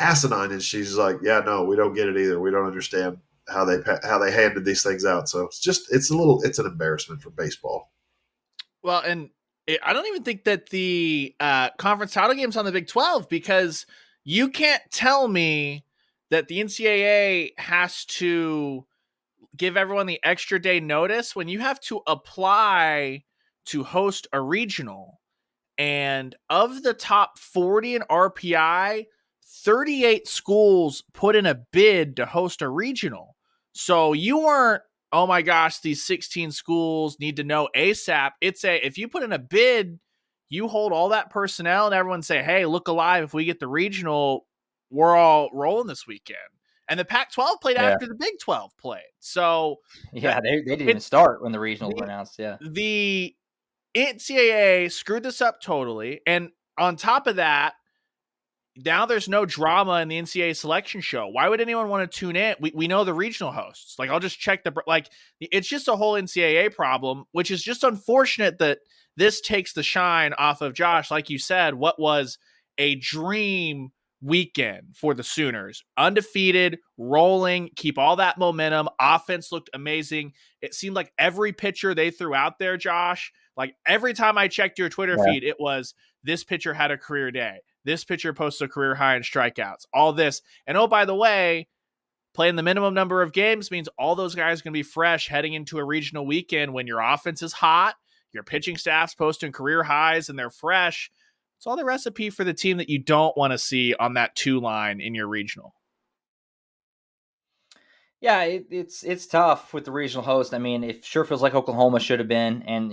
Asinine. And she's like, yeah, no, we don't get it either. We don't understand how they handed these things out. So it's an embarrassment for baseball. Well, and I don't even think that the conference title game's on the Big 12, because you can't tell me that the NCAA has to give everyone the extra day notice when you have to apply to host a regional. And of the top 40 in RPI, 38 schools put in a bid to host a regional. So you weren't, oh my gosh, these 16 schools need to know ASAP. If you put in a bid, you hold all that personnel and everyone say, hey, look alive. If we get the regional, we're all rolling this weekend. And the Pac-12 played after the Big 12 played. So they didn't even start when the regionals were announced. Yeah. The NCAA screwed this up totally. And on top of that, now there's no drama in the NCAA selection show. Why would anyone want to tune in? We know the regional hosts. Like, I'll just check it's just a whole NCAA problem, which is just unfortunate that this takes the shine off of Josh. Like you said, what was a dream weekend for the Sooners. Undefeated, rolling, keep all that momentum. Offense looked amazing. It seemed like every pitcher they threw out there, Josh, like every time I checked your Twitter feed, it was this pitcher had a career day. This pitcher posted a career high in strikeouts, all this. And oh, by the way, playing the minimum number of games means all those guys are going to be fresh heading into a regional weekend when your offense is hot, your pitching staff's posting career highs, and they're fresh. It's all the recipe for the team that you don't want to see on that 2 line in your regional. Yeah, it's tough with the regional host. I mean, it sure feels like Oklahoma should have been. And,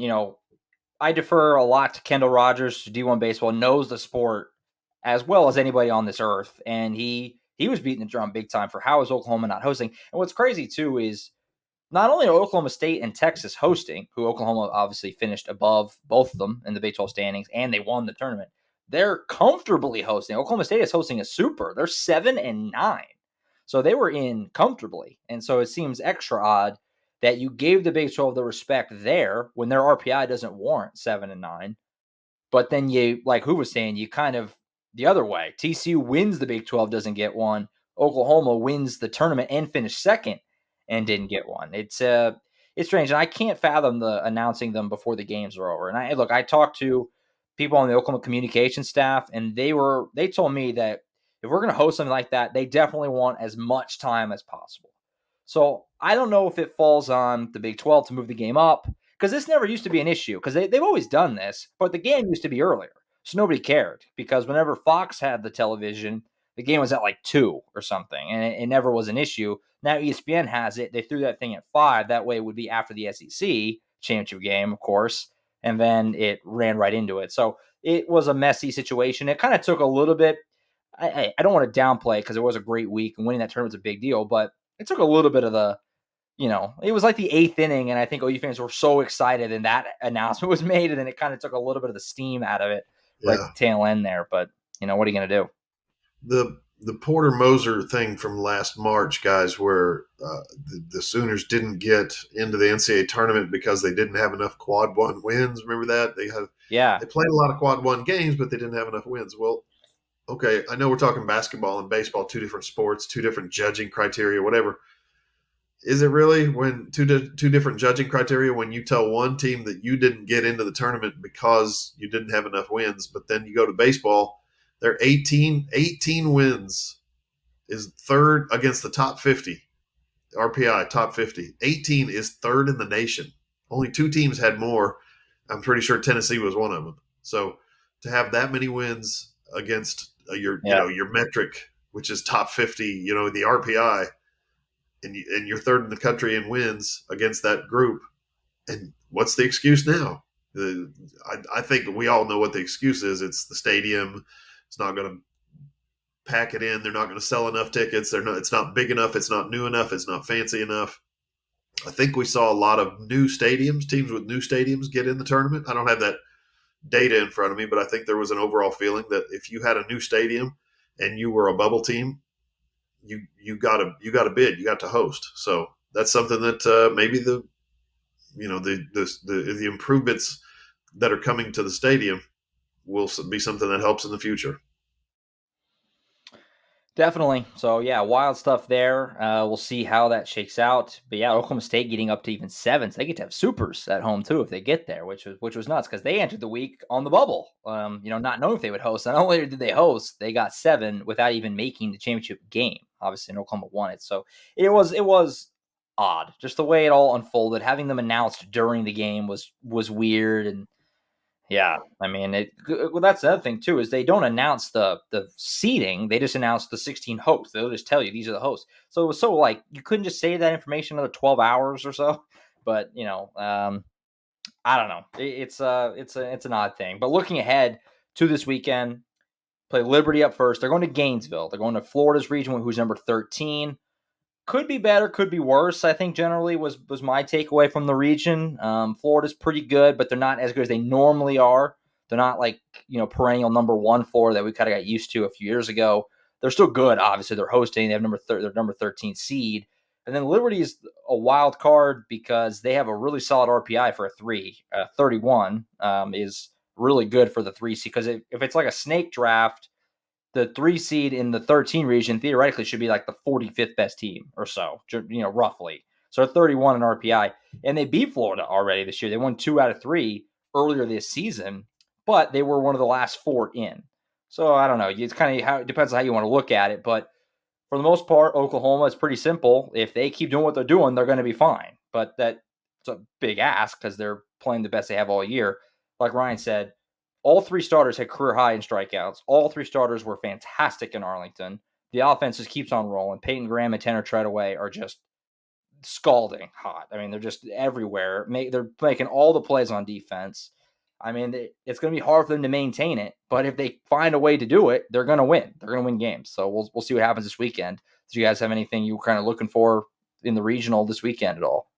I defer a lot to Kendall Rogers, who D1 Baseball knows the sport as well as anybody on this earth. And he was beating the drum big time for how is Oklahoma not hosting. And what's crazy, too, is not only are Oklahoma State and Texas hosting, who Oklahoma obviously finished above both of them in the Big 12 standings, and they won the tournament. They're comfortably hosting. Oklahoma State is hosting a super. They're 7-9. So they were in comfortably. And so it seems extra odd that you gave the Big 12 the respect there when their RPI doesn't warrant 7-9. But then you, like who was saying, you kind of the other way. TCU wins the Big 12, doesn't get one. Oklahoma wins the tournament and finished second and didn't get one. It's strange. And I can't fathom the announcing them before the games are over. And I talked to people on the Oklahoma communication staff, and they told me that if we're going to host something like that, they definitely want as much time as possible. So I don't know if it falls on the Big 12 to move the game up, because this never used to be an issue, because they've always done this, but the game used to be earlier. So nobody cared, because whenever Fox had the television, the game was at like 2 or something, and it never was an issue. Now ESPN has it. They threw that thing at 5. That way it would be after the SEC championship game, of course, and then it ran right into it. So it was a messy situation. It kind of took a little bit. I don't want to downplay, because it was a great week, and winning that tournament was a big deal, but it took a little bit of the, it was like the 8th inning, and I think OU fans were so excited, and that announcement was made, and then it kind of took a little bit of the steam out of it, right at the tail end there. But, what are you going to do? The Porter Moser thing from last March, guys, where the Sooners didn't get into the NCAA tournament because they didn't have enough quad 1 wins. Remember that? They played a lot of quad 1 games, but they didn't have enough wins. Well, okay, I know we're talking basketball and baseball, 2 different sports, 2 different judging criteria, whatever. Is it really when two different judging criteria when you tell one team that you didn't get into the tournament because you didn't have enough wins, but then you go to baseball, they're 18 wins is third against the top 50, RPI top 50. 18 is third in the nation. Only 2 teams had more. I'm pretty sure Tennessee was one of them. So to have that many wins against your metric, which is top 50, the RPI, and you're third in the country in wins against that group. And what's the excuse now? I think we all know what the excuse is. It's the stadium. It's not going to pack it in. They're not going to sell enough tickets. It's not big enough. It's not new enough. It's not fancy enough. I think we saw a lot of new stadiums, teams with new stadiums get in the tournament. I don't have that data in front of me, but I think there was an overall feeling that if you had a new stadium and you were a bubble team, you got to bid, you got to host. So that's something that maybe the improvements that are coming to the stadium will be something that helps in the future. Definitely. So, yeah, wild stuff there. We'll see how that shakes out. But, yeah, Oklahoma State getting up to even 7. So they get to have supers at home, too, if they get there, which was nuts because they entered the week on the bubble, not knowing if they would host. Not only did they host, they got 7 without even making the championship game. Obviously, and Oklahoma won it. So it was odd. Just the way it all unfolded. Having them announced during the game was weird. And, yeah, I mean, that's the other thing, too, is they don't announce the seeding. They just announce the 16 hosts. They'll just tell you these are the hosts. So it was so, you couldn't just save that information another 12 hours or so. But, I don't know. It's an odd thing. But looking ahead to this weekend, play Liberty up first. They're going to Gainesville. They're going to Florida's region, who's number 13. Could be better, could be worse, I think generally was my takeaway from the region. Florida's pretty good, but they're not as good as they normally are. They're not perennial number 1 Florida that we kind of got used to a few years ago. They're still good, obviously. They're hosting. They have their number 13 seed. And then Liberty is a wild card because they have a really solid RPI for a 3. 31 is really good for the 3 seed because if it's like a snake draft, the 3 seed in the 13 region theoretically should be like the 45th best team or so, roughly. So 31 in RPI, and they beat Florida already this year. They won 2 out of 3 earlier this season, but they were one of the last 4 in. So I don't know. It's kind of how it depends on how you want to look at it, but for the most part, Oklahoma is pretty simple. If they keep doing what they're doing, they're going to be fine. But that's a big ask because they're playing the best they have all year. Like Ryan said, all 3 starters had career high in strikeouts. All 3 starters were fantastic in Arlington. The offense just keeps on rolling. Peyton Graham and Tanner Treadaway are just scalding hot. I mean, they're just everywhere. They're making all the plays on defense. I mean, it's going to be hard for them to maintain it, but if they find a way to do it, they're going to win. They're going to win games. So we'll see what happens this weekend. Do you guys have anything you were kind of looking for in the regional this weekend at all?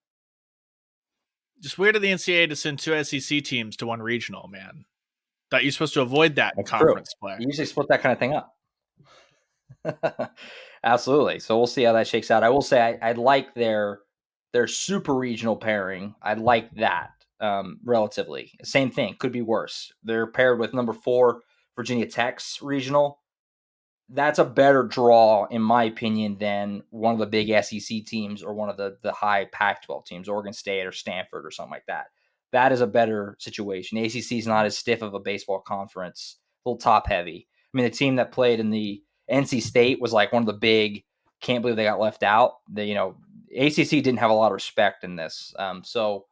Just weird of the NCAA to send 2 SEC teams to 1 regional, man. Thought you're supposed to avoid that in conference play. You usually split that kind of thing up. Absolutely. So we'll see how that shakes out. I will say I like their super regional pairing. I like that. Relatively. Same thing. Could be worse. They're paired with number 4 Virginia Tech's regional. That's a better draw, in my opinion, than one of the big SEC teams or one of the high Pac-12 teams, Oregon State or Stanford or something like that. That is a better situation. The ACC is not as stiff of a baseball conference, a little top heavy. I mean, the team that played in the NC State was like one of the big, can't believe they got left out. ACC didn't have a lot of respect in this. So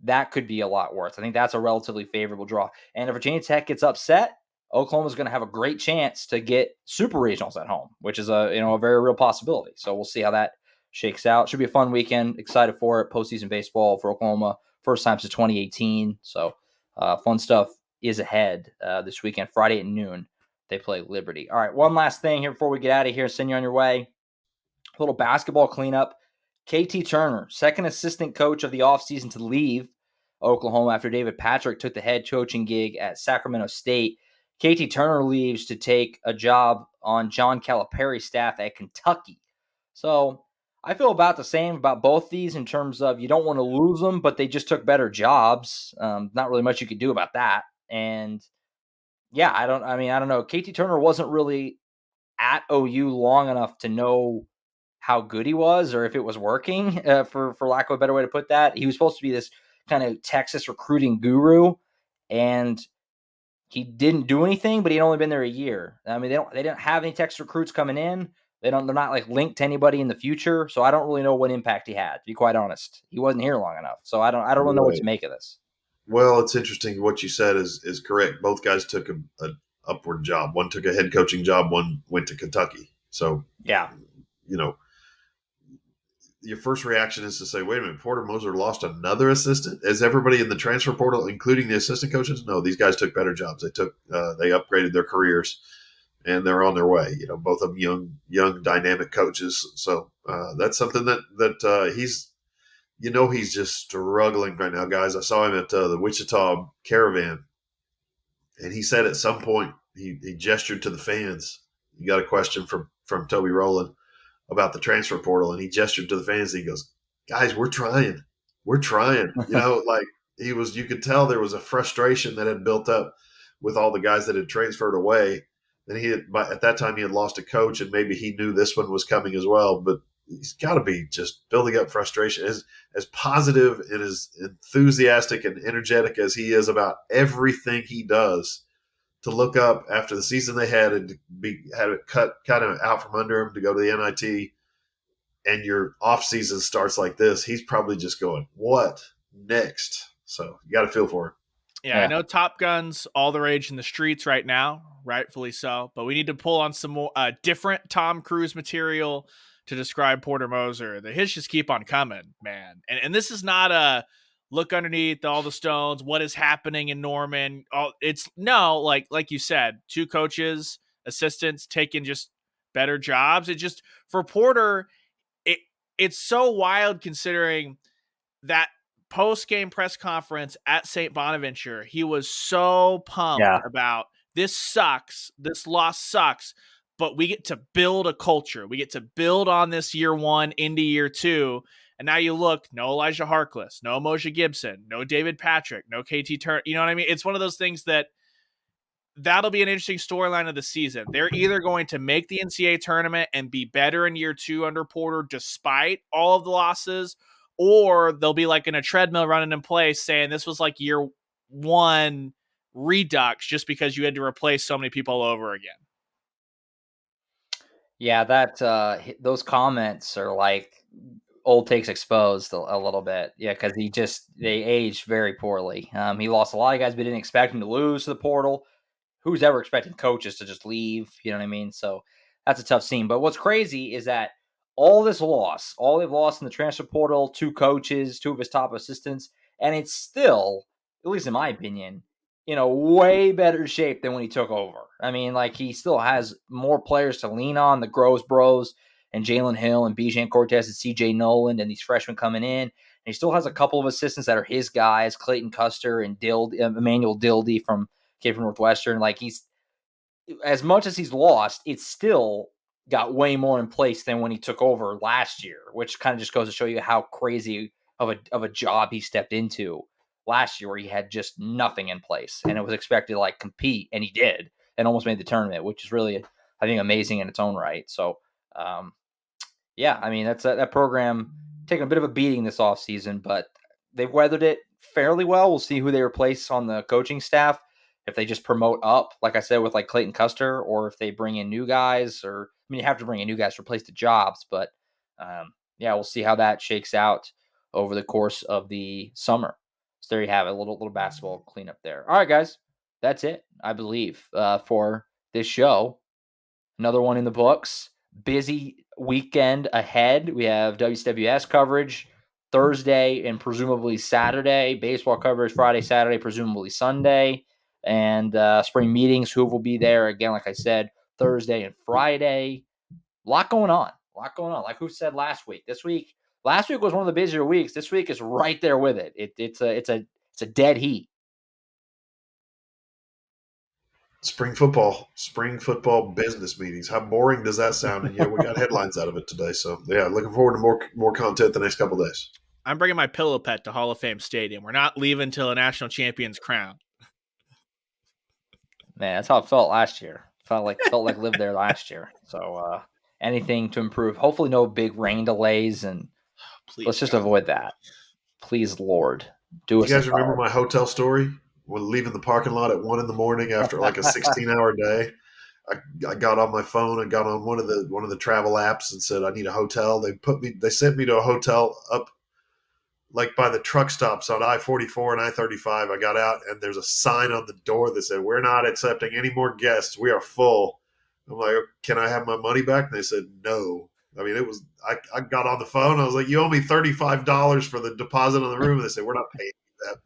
that could be a lot worse. I think that's a relatively favorable draw. And if Virginia Tech gets upset, Oklahoma's going to have a great chance to get super regionals at home, which is a very real possibility. So we'll see how that shakes out. Should be a fun weekend. Excited for it. Postseason baseball for Oklahoma. First time since 2018. So fun stuff is ahead this weekend. Friday at noon, they play Liberty. All right, one last thing here before we get out of here. Send you on your way. A little basketball cleanup. KT Turner, second assistant coach of the offseason to leave Oklahoma after David Patrick took the head coaching gig at Sacramento State. KT Turner leaves to take a job on John Calipari's staff at Kentucky. So I feel about the same about both these in terms of you don't want to lose them, but they just took better jobs. Not really much you could do about that. And yeah, I don't know. KT Turner wasn't really at OU long enough to know how good he was or if it was working, for lack of a better way to put that. He was supposed to be this kind of Texas recruiting guru, and he didn't do anything, but he'd only been there a year. I mean, they didn't have any Texas recruits coming in. They're not like linked to anybody in the future. So I don't really know what impact he had, to be quite honest. He wasn't here long enough. So I don't really know what to make of this. Well, it's interesting. What you said is correct. Both guys took a upward job. One took a head coaching job. One went to Kentucky. So, yeah, your first reaction is to say, wait a minute, Porter Moser lost another assistant? Is everybody in the transfer portal, including the assistant coaches? No, these guys took better jobs. They upgraded their careers, and they're on their way. Both of them young, dynamic coaches. So that's something that he's just struggling right now, guys. I saw him at the Wichita Caravan, and he said at some point he gestured to the fans. You got a question from Toby Rowland about the transfer portal, and he gestured to the fans and he goes, guys, we're trying. Like you could tell there was a frustration that had built up with all the guys that had transferred away. And at that time he had lost a coach, and maybe he knew this one was coming as well, but he's got to be just building up frustration. As positive and as enthusiastic and energetic as he is about everything he does, to look up after the season they had and had it cut kind of out from under him to go to the NIT, and your off season starts like this, he's probably just going, what next? So you got to feel for him. Yeah, I know Top Gun's all the rage in the streets right now, rightfully so, but we need to pull on some more different Tom Cruise material to describe Porter Moser. The hits just keep on coming, man. And this is not a look underneath all the stones, what is happening in Norman. Like you said, 2 coaches, assistants taking just better jobs. It just, for Porter, it's so wild considering that post-game press conference at St. Bonaventure, he was so pumped about this sucks, this loss sucks, but we get to build a culture. We get to build on this year 1 into year 2. And now you look, no Elijah Harkless, no Moshe Gibson, no David Patrick, no KT Turner. You know what I mean? It's one of those things that that'll be an interesting storyline of the season. They're either going to make the NCAA tournament and be better in year 2 under Porter despite all of the losses, or they'll be like in a treadmill running in place saying this was like year 1 redux just because you had to replace so many people over again. Yeah, that those comments are like old takes exposed a little bit. Yeah, because they aged very poorly. He lost a lot of guys, but didn't expect him to lose to the portal. Who's ever expecting coaches to just leave? You know what I mean? So that's a tough scene. But what's crazy is that all they've lost in the transfer portal, 2 coaches, 2 of his top assistants, and it's still, at least in my opinion, in a way better shape than when he took over. I mean, like, he still has more players to lean on, the Groves Bros and Jalen Hill and Bijan Cortez and CJ Noland and these freshmen coming in. And he still has a couple of assistants that are his guys, Clayton Custer and Emmanuel Dildy from Northwestern. Like, he's, as much as he's lost, it's still got way more in place than when he took over last year, which kind of just goes to show you how crazy of a job he stepped into last year, where he had just nothing in place and it was expected to like compete, and he did, and almost made the tournament, which is really, I think, amazing in its own right. So yeah, I mean, that's that program taking a bit of a beating this offseason, but they've weathered it fairly well. We'll see who they replace on the coaching staff, if they just promote up, like I said, with like Clayton Custer, or if they bring in new guys, or, I mean, you have to bring in new guys to replace the jobs, but yeah, we'll see how that shakes out over the course of the summer. So there you have it, a little basketball cleanup there. All right, guys, that's it, I believe, for this show. Another one in the books. Busy weekend ahead. We have WCWS coverage Thursday and presumably Saturday. Baseball coverage Friday, Saturday, presumably Sunday. And spring meetings. Hoover will be there again, like I said, Thursday and Friday. A lot going on. Like who said last week? Last week was one of the busier weeks. This week is right there with it. It's a dead heat. Spring football business meetings. How boring does that sound? And yet we got headlines out of it today. So yeah, looking forward to more content the next couple of days. I'm bringing my pillow pet to Hall of Fame Stadium. We're not leaving until a national champion's crown. Man, that's how it felt last year. Felt like lived there last year. So anything to improve. Hopefully no big rain delays, and Please, let's just God. avoid that. Please, Lord, do us. You guys remember my hotel story? When leaving the parking lot at 1 a.m. after like a 16-hour day, I got on my phone and got on one of the travel apps and said I need a hotel. They sent me to a hotel up like by the truck stops on I-44 and I-35. I got out and there's a sign on the door that said, "We're not accepting any more guests. We are full." I'm like, "Can I have my money back?" And they said, "No." I mean, I got on the phone. I was like, "You owe me $35 for the deposit on the room." And they said, "We're not paying that."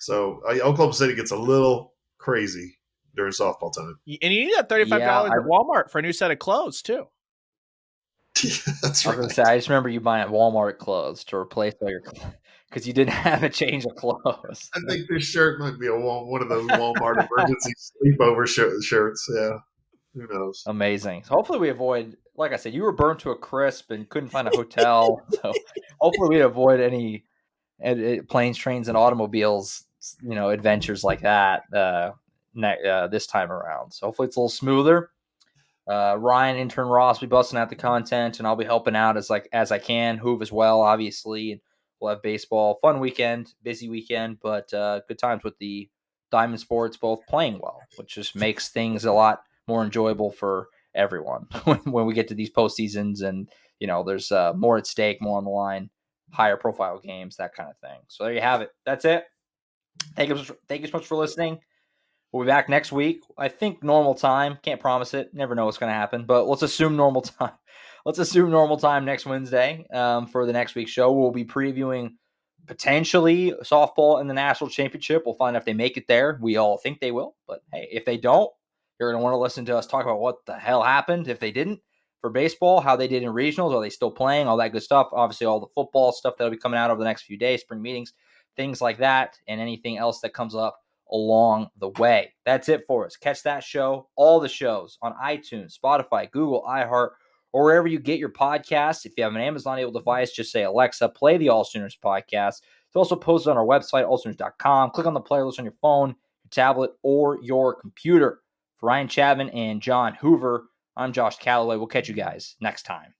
So Oklahoma City gets a little crazy during softball time. And you need that $35 at Walmart for a new set of clothes, too. That's I was right. going to say, I just remember you buying Walmart clothes to replace all your clothes because you didn't have a change of clothes. I think this shirt might be one of those Walmart emergency sleepover shirts. Yeah. Who knows? Amazing. So hopefully we avoid, like I said, you were burnt to a crisp and couldn't find a hotel. So hopefully we avoid any planes, trains, and automobiles, adventures like that this time around. So hopefully it's a little smoother. Ryan, intern Ross, will be busting out the content, and I'll be helping out as I can. Hoove as well, obviously. And we'll have baseball. Fun weekend, busy weekend, but good times with the Diamond Sports both playing well, which just makes things a lot more enjoyable for everyone when we get to these postseasons, and there's more at stake, more on the line, higher profile games, that kind of thing. So there you have it. That's it. Thank you so much for listening. We'll be back next week. I think normal time. Can't promise it. Never know what's going to happen, but let's assume normal time. Let's assume normal time next Wednesday for the next week's show. We'll be previewing potentially softball in the national championship. We'll find out if they make it there. We all think they will, but hey, if they don't, you're going to want to listen to us talk about what the hell happened if they didn't. For baseball, how they did in regionals, are they still playing, all that good stuff. Obviously, all the football stuff that'll be coming out over the next few days, spring meetings, things like that, and anything else that comes up along the way. That's it for us. Catch that show, all the shows on iTunes, Spotify, Google, iHeart, or wherever you get your podcasts. If you have an Amazon-enabled device, just say, "Alexa, play the AllSooners podcast." It's also posted on our website, allsooners.com. Click on the playlist on your phone, your tablet or your computer. For Ryan Chapman and John Hoover, I'm Josh Callaway. We'll catch you guys next time.